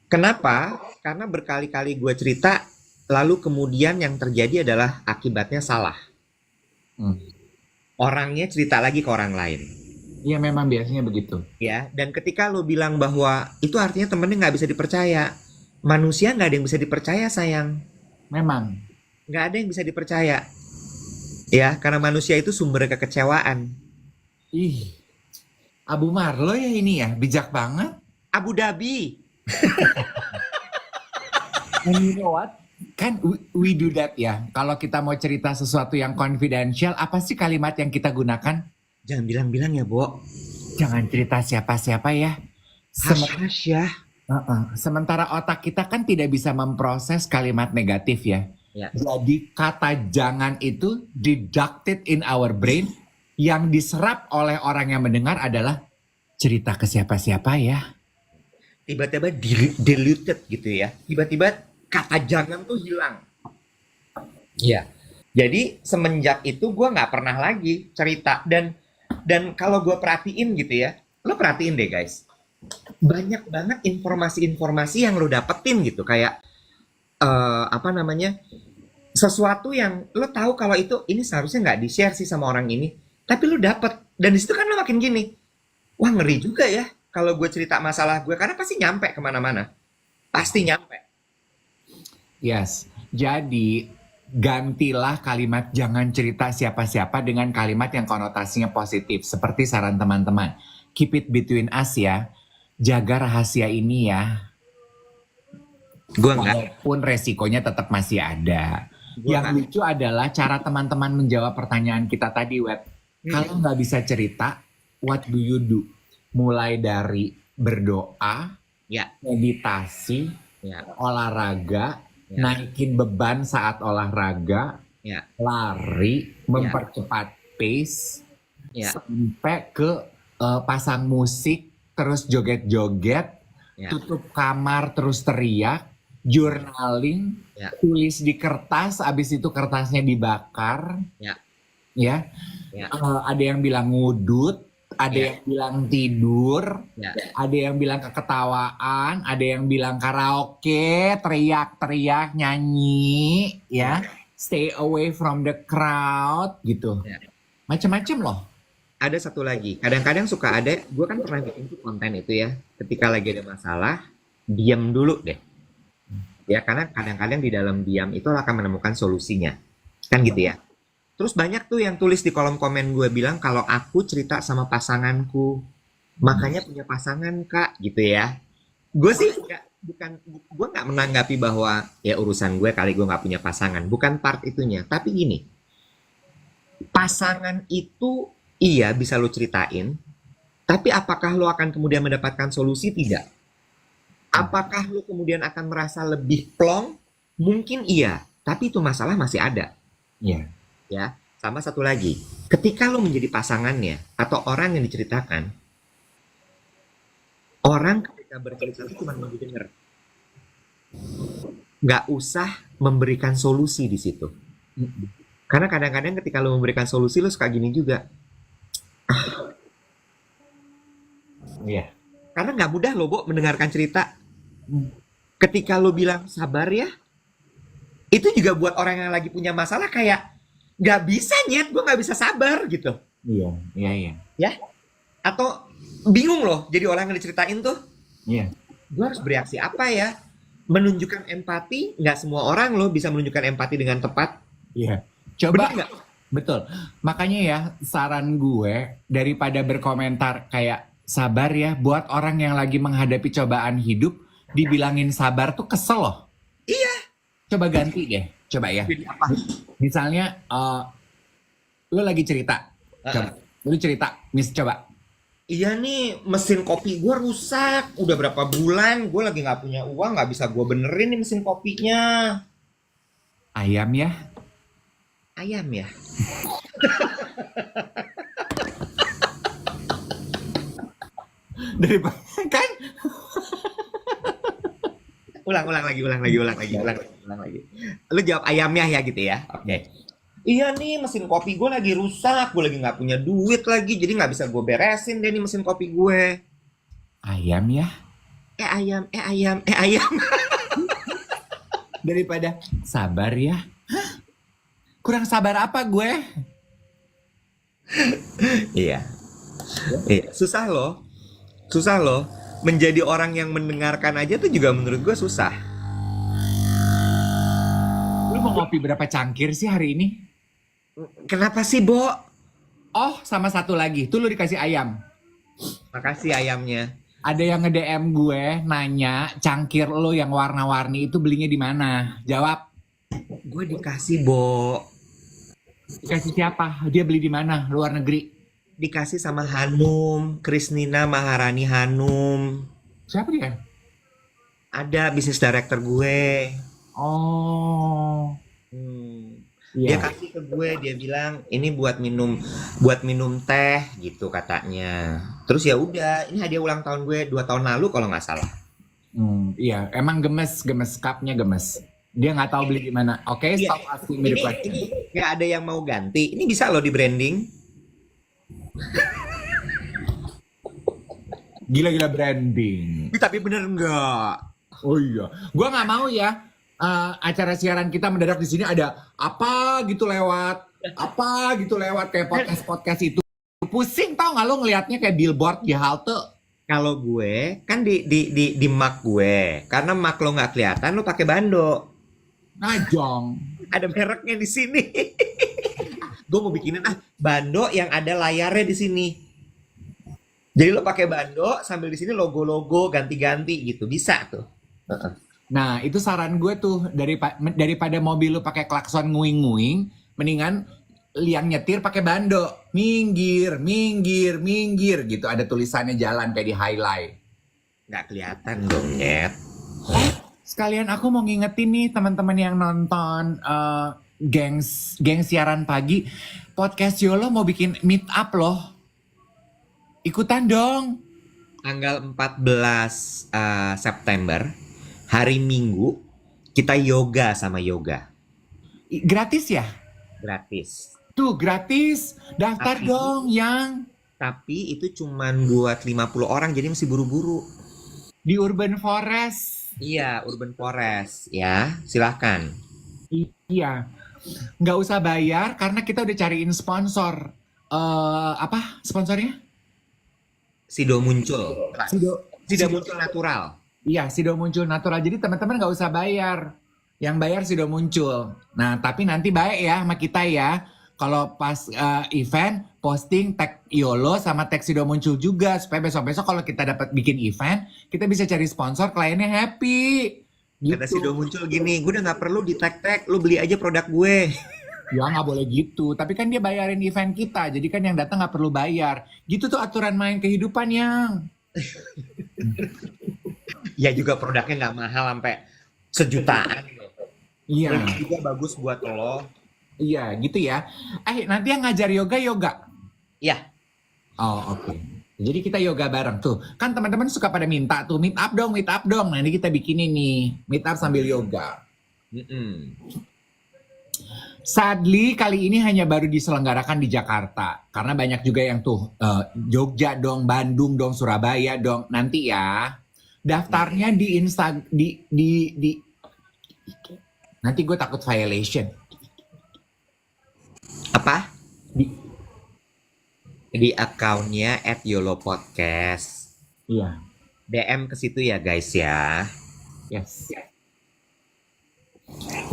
Kenapa? Karena berkali-kali gue cerita, lalu kemudian yang terjadi adalah akibatnya salah. Hmm. Orangnya cerita lagi ke orang lain. Iya memang biasanya begitu. Ya, dan ketika lo bilang bahwa itu artinya temennya nggak bisa dipercaya. Manusia nggak ada yang bisa dipercaya sayang. Memang. Nggak ada yang bisa dipercaya. Ya, karena manusia itu sumber kekecewaan. Ih, Abu Marlo ya ini ya, bijak banget. Abu Dhabi. And you know what? Kan we do that ya. Kalau kita mau cerita sesuatu yang confidential, apa sih kalimat yang kita gunakan? Jangan bilang-bilang ya, Bo. Jangan cerita siapa-siapa ya. Hush ya. Sementara otak kita kan tidak bisa memproses kalimat negatif ya. Ya. Jadi kata jangan itu deducted in our brain. Yang diserap oleh orang yang mendengar adalah cerita ke siapa-siapa ya. Tiba-tiba diluted gitu ya. Tiba-tiba kata jangan tuh hilang. Iya. Jadi semenjak itu gue nggak pernah lagi cerita. Dan kalau gue perhatiin gitu ya. Lo perhatiin deh guys. Banyak banget informasi-informasi yang lo dapetin gitu. Kayak sesuatu yang lo tahu kalau itu ini seharusnya nggak di-share sih sama orang ini, tapi lo dapet dan disitu kan lo makin gini, wah ngeri juga ya kalau gue cerita masalah gue karena pasti nyampe kemana-mana, pasti nyampe. Yes, jadi gantilah kalimat jangan cerita siapa-siapa dengan kalimat yang konotasinya positif seperti saran teman-teman. Keep it between us ya, jaga rahasia ini ya. Gue nggak. Walaupun resikonya tetap masih ada. Yang lucu adalah cara teman-teman menjawab pertanyaan kita tadi, Web. Kalau nggak bisa cerita, what do you do? Mulai dari berdoa, Ya. meditasi, Ya. olahraga, Ya. naikin beban saat olahraga, Ya. lari, mempercepat pace, Ya, sampai ke pasang musik, terus joget-joget, ya, tutup kamar terus teriak, journaling, ya, tulis di kertas, abis itu kertasnya dibakar, ya, ya. ya, Ada yang bilang ngudut, ada ya, yang bilang tidur, ya. ada yang bilang keketawaan, ada yang bilang karaoke, teriak-teriak, nyanyi, ya. Stay away from the crowd, gitu. Ya. Macem-macem loh. Ada satu lagi, kadang-kadang suka ada, gue kan pernah bikin tuh konten itu ya, ketika lagi ada masalah, diam dulu deh. Ya, karena kadang-kadang di dalam diam itu lo akan menemukan solusinya. Kan gitu ya. Terus banyak tuh yang tulis di kolom komen gue bilang kalau aku cerita sama pasanganku, makanya punya pasangan kak, gitu ya. Gue sih gue nggak menanggapi bahwa ya urusan gue kali gue nggak punya pasangan, bukan part itunya. Tapi gini, pasangan itu iya bisa lo ceritain, tapi apakah lo akan kemudian mendapatkan solusi? Tidak. Apakah lo kemudian akan merasa lebih plong? Mungkin iya, tapi itu masalah masih ada. Iya. Ya, sama satu lagi, ketika lo menjadi pasangannya atau orang yang diceritakan, orang ketika bercerita itu cuma mau didengar, nggak usah memberikan solusi di situ. Karena kadang-kadang ketika lo memberikan solusi, lo suka gini juga. Iya. Karena nggak mudah lo, Bo, mendengarkan cerita. Ketika lo bilang sabar ya, itu juga buat orang yang lagi punya masalah kayak nggak bisa nyet, gue nggak bisa sabar gitu. Iya, iya, iya. Ya, atau bingung loh jadi orang yang diceritain tuh. Iya. Gue harus bereaksi apa ya? Menunjukkan empati, nggak semua orang loh bisa menunjukkan empati dengan tepat. Iya. Bener Coba, nggak? betul. Makanya ya, saran gue daripada berkomentar kayak sabar ya, buat orang yang lagi menghadapi cobaan hidup, dibilangin sabar tuh kesel loh. Iya. Coba ganti deh, coba ya. Jadi apa? Misalnya, lu lagi cerita, coba. Lu cerita, coba. Iya nih, mesin kopi gue rusak. Udah berapa bulan, gue lagi nggak punya uang, nggak bisa gue benerin nih mesin kopinya. Ayam ya. Ayam ya? Daripada, kan? Ulang lagi. Lu jawab ayamnya ya gitu ya. Oke. Iya nih mesin kopi gue lagi rusak, gue lagi nggak punya duit lagi, jadi nggak bisa gue beresin deh nih mesin kopi gue. Ayam ya. Ayam. Daripada sabar ya. Kurang sabar apa gue? Iya. Iya. Susah loh. Menjadi orang yang mendengarkan aja tuh juga menurut gue susah. Lu mau ngopi berapa cangkir sih hari ini? Kenapa sih, Bo? Oh, sama satu lagi. Tuh lu dikasih ayam. Makasih ayamnya. Ada yang nge-DM gue nanya cangkir lo yang warna-warni itu belinya di mana? Jawab. Gue dikasih, Bo. Dikasih siapa? Dia beli di mana? Luar negeri. Dikasih sama Hanum, Krisnina Maharani Hanum. Siapa dia? Ada bisnis director gue. Oh, Dia iya. kasih ke gue, dia bilang ini buat minum teh gitu katanya. Terus ya udah, ini hadiah ulang tahun gue 2 tahun lalu kalau nggak salah. Iya. Emang gemes cupnya gemes. Dia nggak tahu beli di mana. Oke, Iya, stop asking me the question. ini nggak ada yang mau ganti. Ini bisa loh di branding. Gila-gila branding. Tapi bener nggak? Oh iya. Gua nggak mau ya. Acara siaran kita mendadak di sini ada apa gitu lewat kayak podcast itu. Pusing tau nggak lo ngelihatnya kayak billboard di halte. Kalau gue kan di mak gue, karena mak lo nggak kelihatan, lo pakai bando. Najong. Ada mereknya di sini. Gue mau bikinin bando yang ada layarnya di sini. Jadi lo pakai bando sambil di sini logo-logo ganti-ganti gitu, bisa tuh. Nah, itu saran gue tuh daripada mobil lu pakai klakson nguing-nguing, mendingan yang nyetir pakai bando. Minggir gitu. Ada tulisannya jalan kayak di highlight. Nggak kelihatan dong, Nyet. Sekalian aku mau ngingetin nih teman-teman yang nonton geng siaran pagi. Podcast Yolo mau bikin meet up loh. Ikutan dong. Tanggal 14 September, hari Minggu, kita yoga sama yoga. Gratis ya? Gratis. Tuh gratis. Daftar Tapi, dong yang tapi itu cuman buat 50 orang, jadi mesti buru-buru. di Urban Forest. Iya, Urban Forest. Ya, silahkan. Iya. Nggak usah bayar karena kita udah cariin sponsor. Apa sponsornya? Sido muncul. Sido. Sido muncul natural. Iya, Sido muncul natural. Jadi teman-teman nggak usah bayar. Yang bayar Sido muncul. Nah, tapi nanti baik ya sama kita ya. Kalau pas event, posting tag Yolo sama tag Sido muncul juga. Supaya besok-besok kalau kita dapat bikin event, kita bisa cari sponsor, kliennya happy. Kata Gitu. Sido muncul gini, gue udah nggak perlu di tag-tag, lu beli aja produk gue. Ya nggak boleh gitu. Tapi kan dia bayarin event kita. Jadi kan yang datang nggak perlu bayar. Gitu tuh aturan main kehidupan yang. Ya juga produknya nggak mahal sampai sejutaan. Iya. Ini juga bagus buat lo. Iya gitu ya. Nanti yang ngajar yoga. Ya, Oh oke. Jadi kita yoga bareng tuh. Kan teman-teman suka pada minta tuh meet up dong. Nanti kita bikinin nih meet up sambil yoga. mm-mm. Sadly kali ini hanya baru diselenggarakan di Jakarta. Karena banyak juga yang tuh Jogja dong, Bandung dong, Surabaya dong. Nanti ya daftarnya di di nanti gue takut violation. Apa? Di, Di akunnya @yolopodcast. iya. DM ke situ ya guys ya. Yes.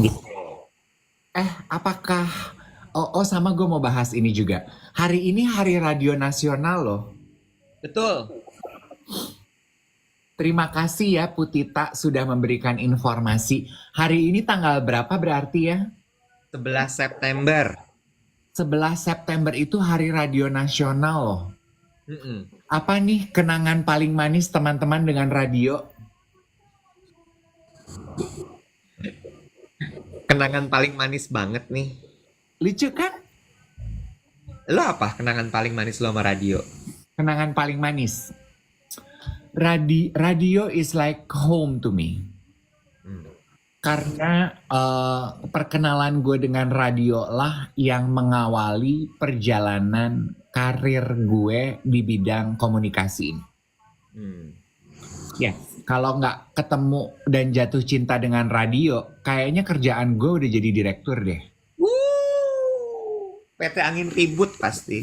Gitu. Apakah sama gue mau bahas ini juga. Hari ini hari radio nasional loh. Betul. Terima kasih ya Putita sudah memberikan informasi. Hari ini tanggal berapa berarti ya? 11 September. 11 September itu hari radio nasional loh. Mm-mm. Apa nih kenangan paling manis teman-teman dengan radio? Kenangan paling manis banget nih. Lucu kan? Lo apa kenangan paling manis lo sama radio? Kenangan paling manis. Radio is like home to me. Hmm. Karena perkenalan gue dengan radio lah yang mengawali perjalanan karir gue di bidang komunikasi ini. Hmm. Ya, kalau nggak ketemu dan jatuh cinta dengan radio, kayaknya kerjaan gue udah jadi direktur deh. PT Angin Ribut pasti.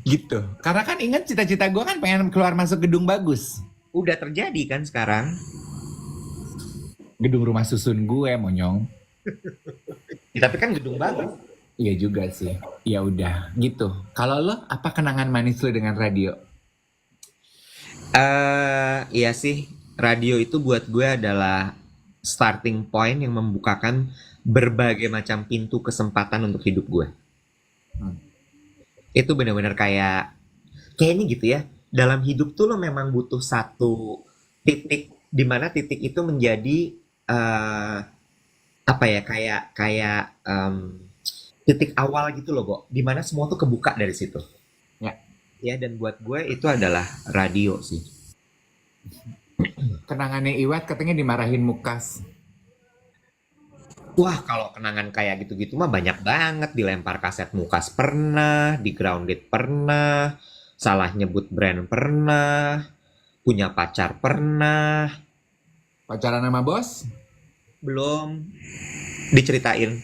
Gitu. Karena kan ingat cita-cita gue kan pengen keluar masuk gedung bagus. Udah terjadi kan sekarang. Gedung rumah susun gue, monyong. Ya, tapi kan gedung bagus. Iya juga sih. Ya udah, gitu. Kalau lo, apa kenangan manis lo dengan radio? Iya sih, radio itu buat gue adalah starting point yang membukakan berbagai macam pintu kesempatan untuk hidup gue. Hmm. Itu benar-benar kayak ini gitu ya. Dalam hidup tuh lo memang butuh satu titik di mana titik itu menjadi apa ya titik awal gitu loh, Bo. Di mana semua tuh kebuka dari situ. Ya. Ya, dan buat gue itu adalah radio sih. Kenangannya Iwat katanya dimarahin Mukas. Wah, kalau kenangan kayak gitu-gitu mah banyak banget. Dilempar kaset Mukas pernah, di grounded pernah, salah nyebut brand pernah, punya pacar pernah, Pacaran sama bos? belum diceritain.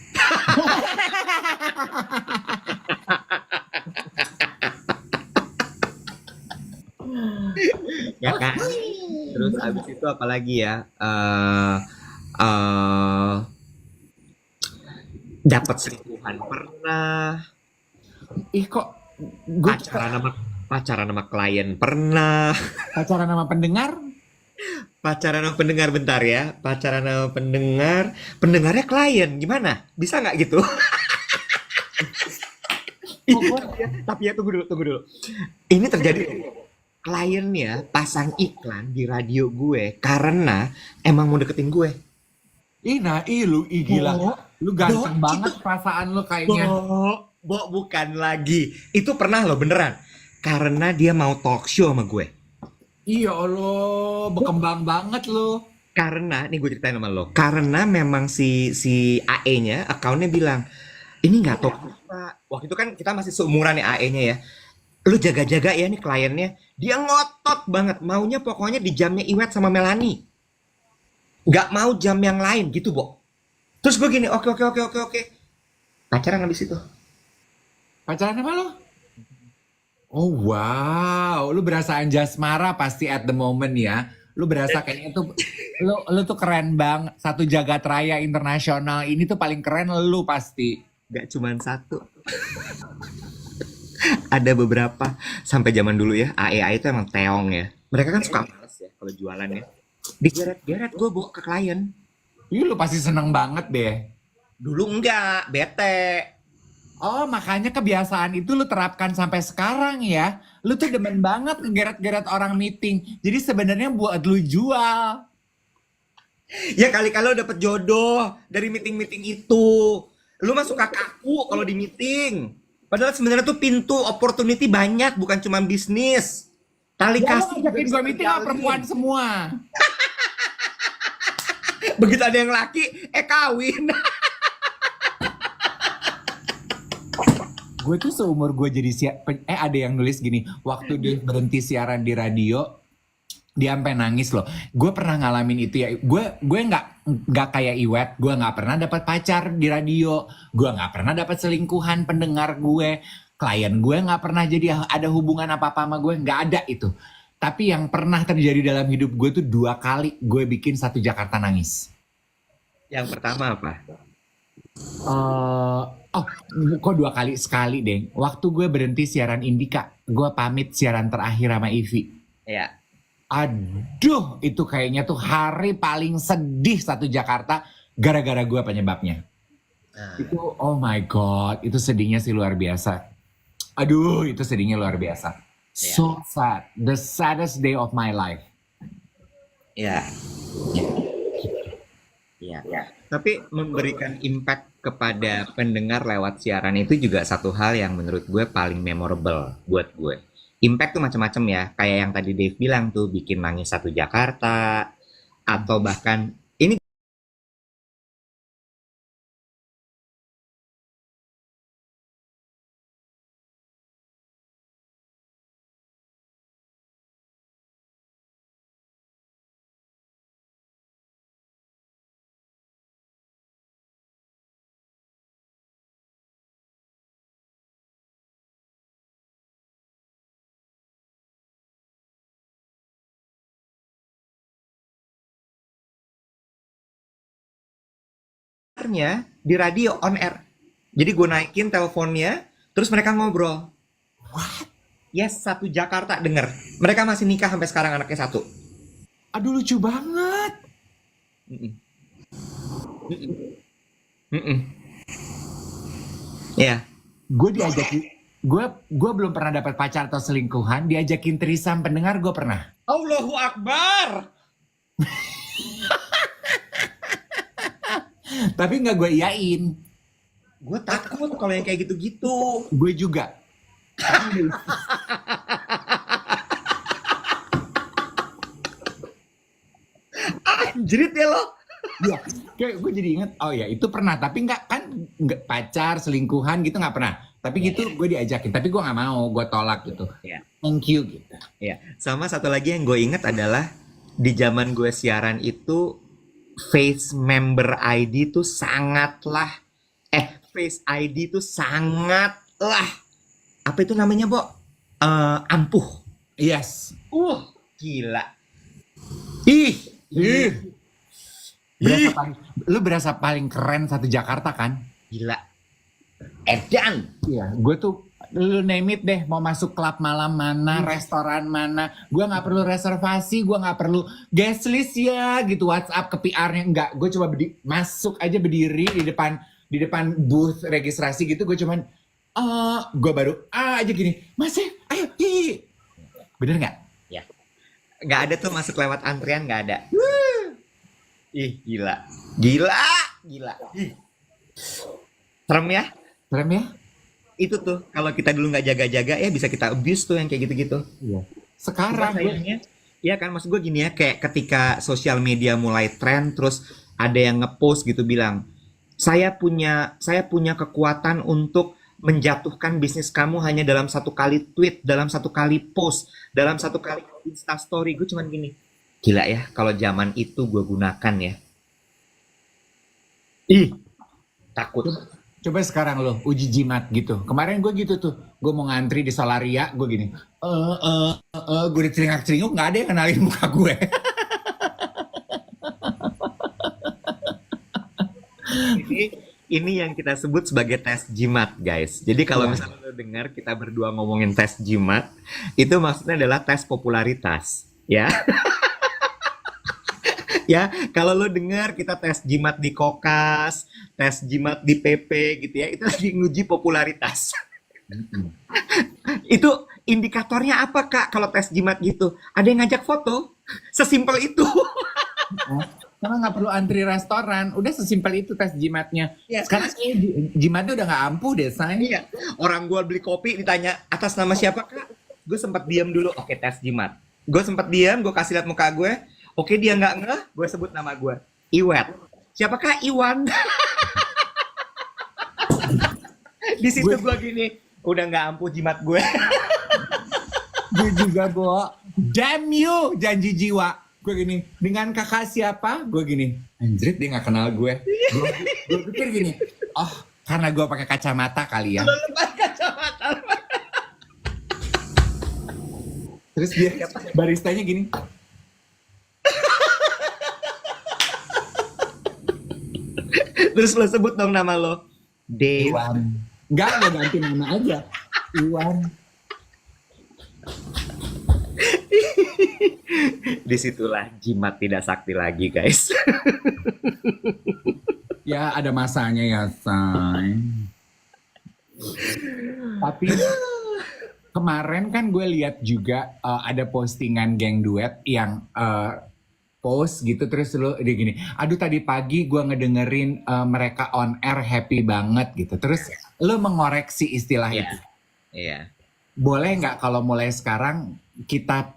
Ya kan? Terus abis itu apalagi ya? Dapat selingkuhan pernah, Ih kok gue pacaran sama klien pernah, pacaran sama pendengar? pacaran sama pendengar bentar ya, pacaran sama pendengarnya klien gimana? Bisa nggak gitu? Tapi ya tunggu dulu. Ini terjadi kliennya pasang iklan di radio gue karena emang mau deketin gue. Ih lu gila. Lu Bo, ganteng itu banget perasaan lu Bo, kayaknya. Bo bukan lagi. Itu pernah loh beneran. Karena dia mau talk show sama gue. Iya Allah, berkembang banget lu. Karena, nih gue ceritain sama lo. Karena memang si AE-nya, akunnya bilang, ini nggak talk show, Pak. Waktu itu kan kita masih seumuran ya AE-nya ya. Lu jaga-jaga ya nih kliennya. Dia ngotot banget. Maunya pokoknya di jamnya Iwet sama Melani. Nggak mau jam yang lain gitu, Bo. Terus gue gini, oke, oke, oke, oke, oke. Pacaran habis itu. Pacaran sama lu? Oh wow, lu berasa Anjasmara pasti at the moment ya. Lu berasa kayaknya tuh, lu tuh keren bang. Satu jagat raya internasional ini tuh paling keren lu pasti. Nggak cuman satu. Ada beberapa. Sampai zaman dulu ya, AE itu emang teong ya. Mereka kan suka males ya kalau jualan ya. Digeret-geret gue bawa ke klien. Ih, lu pasti seneng banget deh. Dulu enggak, bete. Oh, makanya kebiasaan itu lu terapkan sampai sekarang ya. Lu tuh demen banget ngegeret-geret orang meeting. Jadi sebenarnya buat lu jual. Ya kali-kali lo dapet jodoh dari meeting-meeting itu. Lu mah suka kaku kalau di meeting. Padahal sebenarnya tuh pintu opportunity banyak, bukan cuma bisnis. Tali Ya lu kasih juga ngajakin bisa gue meeting sama perempuan terjalin. semua. Begitu ada yang laki, kawin. Gue tuh seumur gue jadi ada yang nulis gini, waktu dia berhenti siaran di radio, dia sampai nangis loh. Gue pernah ngalamin itu ya. Gue nggak kayak Iwet. Gue nggak pernah dapat pacar di radio. Gue nggak pernah dapat selingkuhan pendengar gue. Klien gue nggak pernah jadi ada hubungan apa-apa sama gue. Nggak ada itu. Tapi yang pernah terjadi dalam hidup gue tuh 2 kali gue bikin satu Jakarta nangis. Yang pertama apa? eh oh, kok 2 kali? Sekali deh. Waktu gue berhenti siaran Indika, gue pamit siaran terakhir sama Ivy. Ya. Aduh, itu kayaknya tuh hari paling sedih satu Jakarta gara-gara gue penyebabnya. Nah, Itu, oh my God, itu sedihnya sih luar biasa. Aduh, itu sedihnya luar biasa. ya. So sad, the saddest day of my life. Ya. Ya. Tapi memberikan impact kepada pendengar lewat siaran itu juga satu hal yang menurut gue paling memorable buat gue. Impact tuh macam-macam ya, kayak yang tadi Dave bilang tuh bikin nangis satu Jakarta, atau bahkan ini sebenarnya di radio on air. Jadi gue naikin teleponnya, terus mereka ngobrol. Yes, satu Jakarta denger. Mereka masih nikah sampai sekarang anaknya satu. Aduh, lucu banget. Mm-mm. Mm-mm. Ya, Gue diajakin, gue belum pernah dapat pacar atau selingkuhan, diajakin trisam pendengar gue pernah. Allahu Akbar. Tapi nggak gue iyain. Gue takut kalau yang kayak gitu-gitu. Gue juga. Anjrit ya lo. Iya, kayak gue jadi inget, oh ya itu pernah, tapi nggak pacar, selingkuhan gitu nggak pernah. Tapi gitu gue diajakin, tapi gue nggak mau, gue tolak gitu. Ya, Thank you gitu. ya. Sama satu lagi yang gue inget adalah di zaman gue siaran itu Face Member ID tuh sangatlah Face ID tuh sangatlah apa itu namanya, Bo? Ampuh. Yes. Gila. Ih, Ih, berasa paling, lu berasa paling keren satu Jakarta kan? gila. Edan. Iya, gue tuh lu name it deh, mau masuk klub malam mana, restoran mana, gue nggak perlu reservasi, gue nggak perlu guest list ya gitu, WhatsApp ke PR-nya enggak, gue coba masuk aja berdiri di depan booth registrasi gitu, gue cuman gue baru aja gini, Mas ayo hi, bener nggak? Ya. Nggak ada tuh masuk lewat antrian, nggak ada. Ih, gila. Gila. Gila. Ih. Serem ya? Serem ya? Itu tuh kalau kita dulu nggak jaga-jaga ya bisa kita abuse tuh yang kayak gitu-gitu. Iya. Cuma Sekarang gue, sayangnya, ya kan maksud gue gini ya, kayak ketika sosial media mulai tren, terus ada yang ngepost gitu bilang, saya punya kekuatan untuk menjatuhkan bisnis kamu hanya dalam satu kali tweet, dalam satu kali post, dalam satu kali Insta story. Gue cuman gini, gila ya, kalau zaman itu gue gunakan ya. Ih, takut. coba, coba sekarang lo uji jimat gitu. Kemarin gue gitu tuh, gue mau ngantri di Solaria, gue gini, gue dicelingak-celinguk, nggak ada yang kenalin muka gue. Ini ini yang kita sebut sebagai tes jimat, guys. Jadi kalau Iya. misalnya lo dengar kita berdua ngomongin tes jimat, itu maksudnya adalah tes popularitas, ya. Ya, kalau lo dengar kita tes jimat di Kokas, tes jimat di PP gitu ya, itu lagi nguji popularitas. Mm-mm. Itu indikatornya apa, Kak? Kalau tes jimat gitu, ada yang ngajak foto. Sesimpel itu. Oh, karena nggak perlu antri restoran, udah sesimpel itu tes jimatnya. Ya, Sekarang jimatnya udah nggak ampuh deh, say. iya. Orang gua beli kopi ditanya atas nama siapa, Kak? Gue sempat diam dulu. Oke, tes jimat. Gue sempat diam, gue kasih lihat muka gue. Oke, dia nggak ngeh, gue sebut nama gue. Iwet. Siapakah Iwan? Di situ Gue, gue gini, udah nggak ampuh jimat gue. gue juga gue, damn you, janji jiwa. Gue gini, dengan kakak siapa? Gue gini, anjrit dia nggak kenal gue. Gue pikir gini, oh karena gue pakai kacamata kali ya. Lepas kacamata. Terus dia baristanya gini, Terus lo sebut dong nama lo. Dave. Iwan. Enggak ganti nama aja. Iwan. Disitulah jimat tidak sakti lagi, guys. Ya ada masanya ya, say. Tapi kemarin kan gue lihat juga ada postingan geng duet yang post gitu terus lu dia gini, aduh tadi pagi gue ngedengerin mereka on air happy banget gitu. Terus lu mengoreksi istilah Iya, itu. iya. Boleh nggak kalau mulai sekarang kita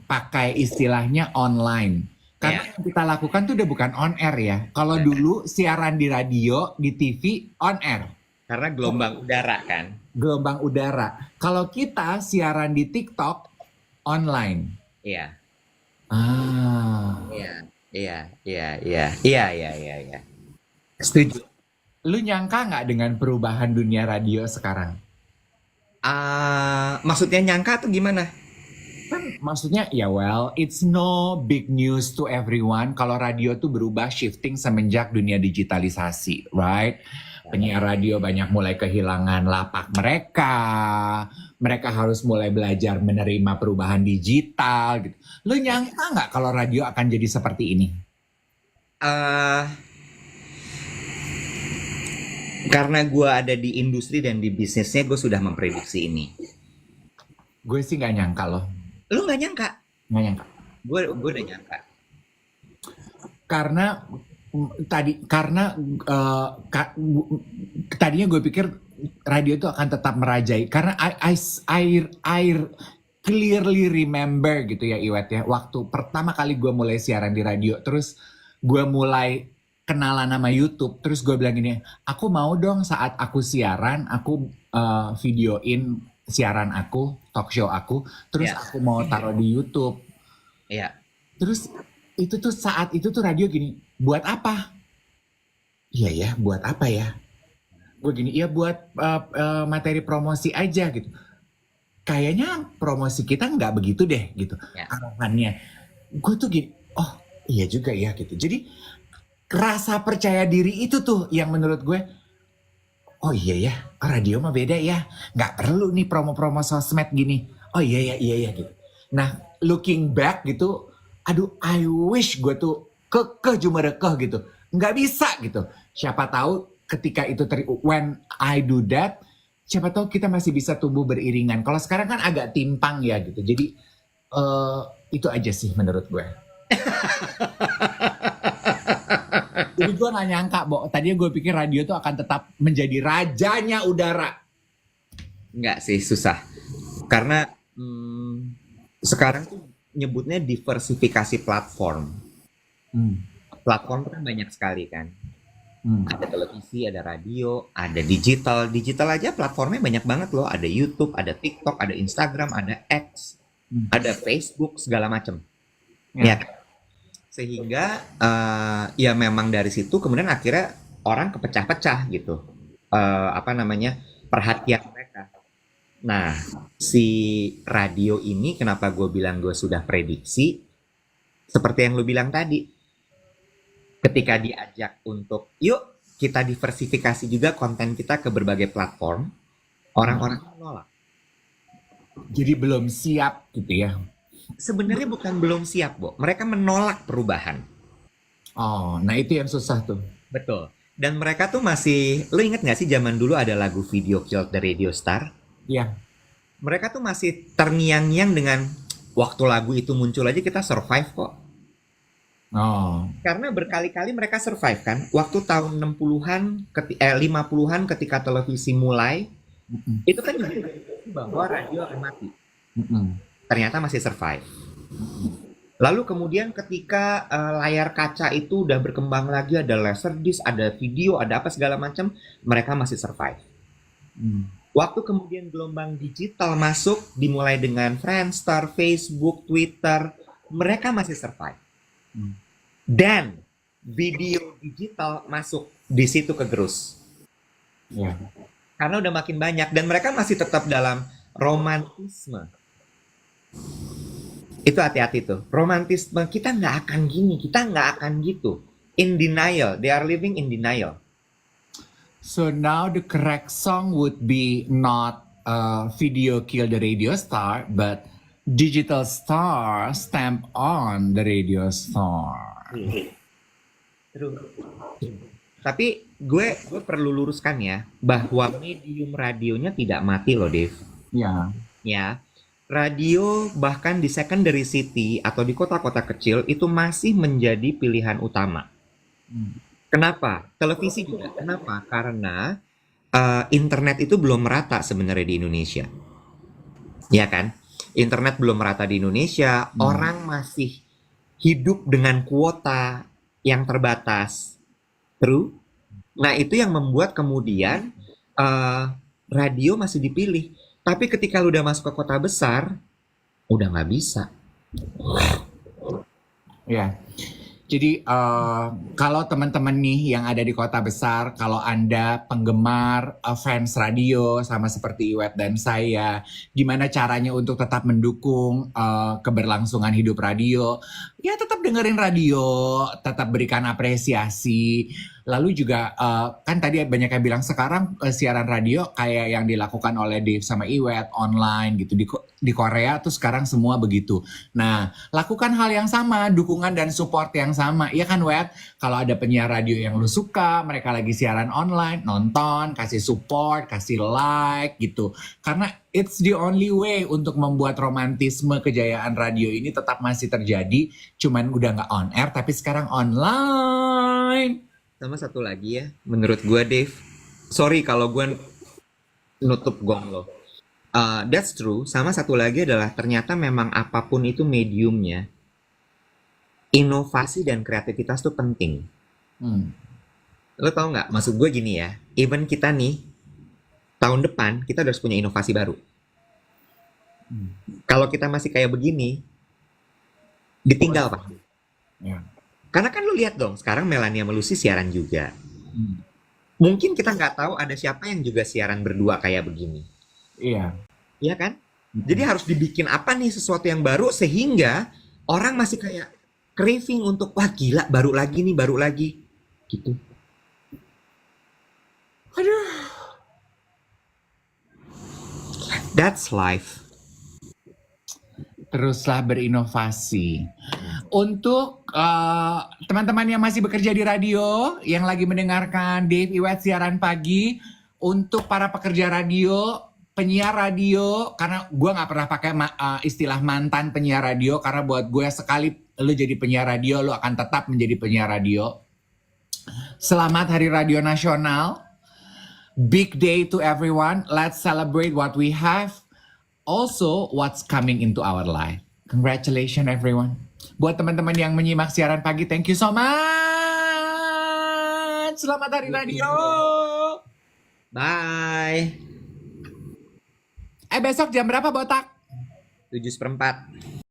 pakai istilahnya online? Karena Iya. yang kita lakukan tuh udah bukan on air ya. Kalau dulu siaran di radio, di TV on air, Karena gelombang udara kan. gelombang udara. Kalau kita siaran di TikTok online. Iya. Ah, Iya. Iya, iya, iya. Iya, iya, iya, iya. Setuju. lu nyangka nggak dengan perubahan dunia radio sekarang? Maksudnya nyangka tuh gimana? Kan maksudnya ya well, it's no big news to everyone kalau radio tuh berubah shifting semenjak dunia digitalisasi, right? Penyiar radio banyak mulai kehilangan lapak mereka. Mereka harus mulai belajar menerima perubahan digital gitu. Lu nyangka nggak kalau radio akan jadi seperti ini? eh karena gue ada di industri dan di bisnisnya, gue sudah memprediksi ini. Gue sih nggak nyangka loh. Lu nggak nyangka? Nggak nyangka. Gue udah nyangka. Karena karena tadinya gue pikir radio itu akan tetap merajai karena I clearly remember gitu ya Iwet ya, waktu pertama kali gue mulai siaran di radio, terus gue mulai kenalan nama YouTube, terus gue bilang gini, aku mau dong saat aku siaran aku videoin siaran aku, talk show aku, terus Ya, aku mau taruh di YouTube. iya. Terus itu tuh saat itu tuh radio gini, buat apa? Iya ya, buat apa ya? Gue gini, iya buat materi promosi aja gitu. Kayaknya promosi kita nggak begitu deh gitu Ya. arahannya. Gue tuh gini, oh iya juga ya gitu. Jadi rasa percaya diri itu tuh yang menurut gue, oh iya ya, radio mah beda ya. Nggak perlu nih promo-promo sosmed gini. Oh iya ya, iya ya gitu. Nah, looking back gitu, aduh I wish gue tuh kekeh jumerekeh gitu. Nggak bisa gitu. Siapa tahu ketika itu when I do that, siapa tahu kita masih bisa tumbuh beriringan. Kalau sekarang kan agak timpang ya gitu. Jadi itu aja sih menurut gue. Jadi gue gak nyangka, Bo. Tadinya gue pikir radio tuh akan tetap menjadi rajanya udara. Nggak sih, susah. Karena sekarang tuh nyebutnya diversifikasi platform. Hmm. Platform tuh kan banyak sekali kan. Hmm. Ada televisi, ada radio, ada digital. Digital aja platformnya banyak banget loh. Ada YouTube, ada TikTok, ada Instagram, ada X, ada Facebook, segala macem. Ya. Ya. Sehingga ya memang dari situ kemudian akhirnya orang kepecah-pecah gitu. Apa namanya, perhatian mereka. Nah, si radio ini kenapa gue bilang gue sudah prediksi, seperti yang lu bilang tadi, ketika diajak untuk yuk kita diversifikasi juga konten kita ke berbagai platform, orang-orang menolak. Jadi belum siap gitu ya. Sebenarnya bukan belum siap, Bo. Mereka menolak perubahan. Oh, nah itu yang susah tuh. Betul. Dan mereka tuh masih, lu inget gak sih zaman dulu ada lagu Video Killed the Radio Star? Iya. Mereka tuh masih terngiang-ngiang dengan waktu lagu itu muncul aja kita survive kok. Oh. Karena berkali-kali mereka survive kan. Waktu tahun 60-an, 50-an ketika televisi mulai, Mm-mm. itu kan juga bahwa radio akan mati. Mm-mm. Ternyata masih survive. Lalu kemudian ketika layar kaca itu udah berkembang lagi, ada laserdisc, ada video, ada apa segala macam, mereka masih survive. Mm. Waktu kemudian gelombang digital masuk, dimulai dengan Friendster, Facebook, Twitter, mereka masih survive. Hmm. Dan video digital masuk di situ kegerus. Ya. Karena udah makin banyak dan mereka masih tetap dalam romantisme. Itu hati-hati tuh. Romantisme kita nggak akan gini, kita nggak akan gitu. In denial, they are living in denial. So now the correct song would be not Video Kill the Radio Star, but Digital Star Stamp on the Radio Star. Terus. Tapi gue perlu luruskan ya bahwa medium radionya tidak mati loh, Dev. Ya. Ya, radio bahkan di secondary city atau di kota-kota kecil itu masih menjadi pilihan utama. Kenapa? Televisi juga. Kenapa? Karena internet itu belum merata sebenarnya di Indonesia. Ya kan? Internet belum merata di Indonesia. Orang masih hidup dengan kuota yang terbatas. True? Nah, itu yang membuat kemudian radio masih dipilih. Tapi ketika lu udah masuk ke kota besar, udah nggak bisa. Ya. Jadi kalau teman-teman nih yang ada di kota besar, kalau Anda penggemar fans radio sama seperti Iwet dan saya, gimana caranya untuk tetap mendukung keberlangsungan hidup radio? Ya tetap dengerin radio, tetap berikan apresiasi. Lalu juga kan tadi banyak yang bilang sekarang siaran radio kayak yang dilakukan oleh Dave sama Iwet online gitu di Korea tuh sekarang semua begitu. Nah, lakukan hal yang sama, dukungan dan support yang sama. Iya kan, Wet? Kalau ada penyiar radio yang lu suka, mereka lagi siaran online, nonton, kasih support, kasih like gitu. Karena it's the only way untuk membuat romantisme kejayaan radio ini tetap masih terjadi. Cuman udah nggak on air, tapi sekarang online. Sama satu lagi ya, menurut gue, Dave. Sorry kalau gue nutup gong lo. That's true. Sama satu lagi adalah ternyata memang apapun itu mediumnya, inovasi dan kreativitas tuh penting. Lo tau nggak? Maksud gue gini ya, even kita nih, tahun depan kita harus punya inovasi baru. Kalau kita masih kayak begini, ditinggal Pak. Ya. Karena kan lu lihat dong, sekarang Melania Melusi siaran juga. Mungkin kita nggak tahu ada siapa yang juga siaran berdua kayak begini. Iya. Iya kan? Jadi harus dibikin apa nih sesuatu yang baru sehingga orang masih kayak craving untuk wah gila baru lagi nih, baru lagi. Gitu. Aduh. That's life. Teruslah berinovasi. Untuk teman-teman yang masih bekerja di radio, yang lagi mendengarkan Dave Iwet siaran pagi, untuk para pekerja radio, penyiar radio, karena gue nggak pernah pakai istilah mantan penyiar radio, karena buat gue sekali lu jadi penyiar radio, lu akan tetap menjadi penyiar radio. Selamat Hari Radio Nasional. Big day to everyone. Let's celebrate what we have. Also, what's coming into our life. Congratulations everyone. Buat teman-teman yang menyimak siaran pagi, thank you so much. Selamat Hari Radio. Bye. Besok jam berapa, Botak? 7:04.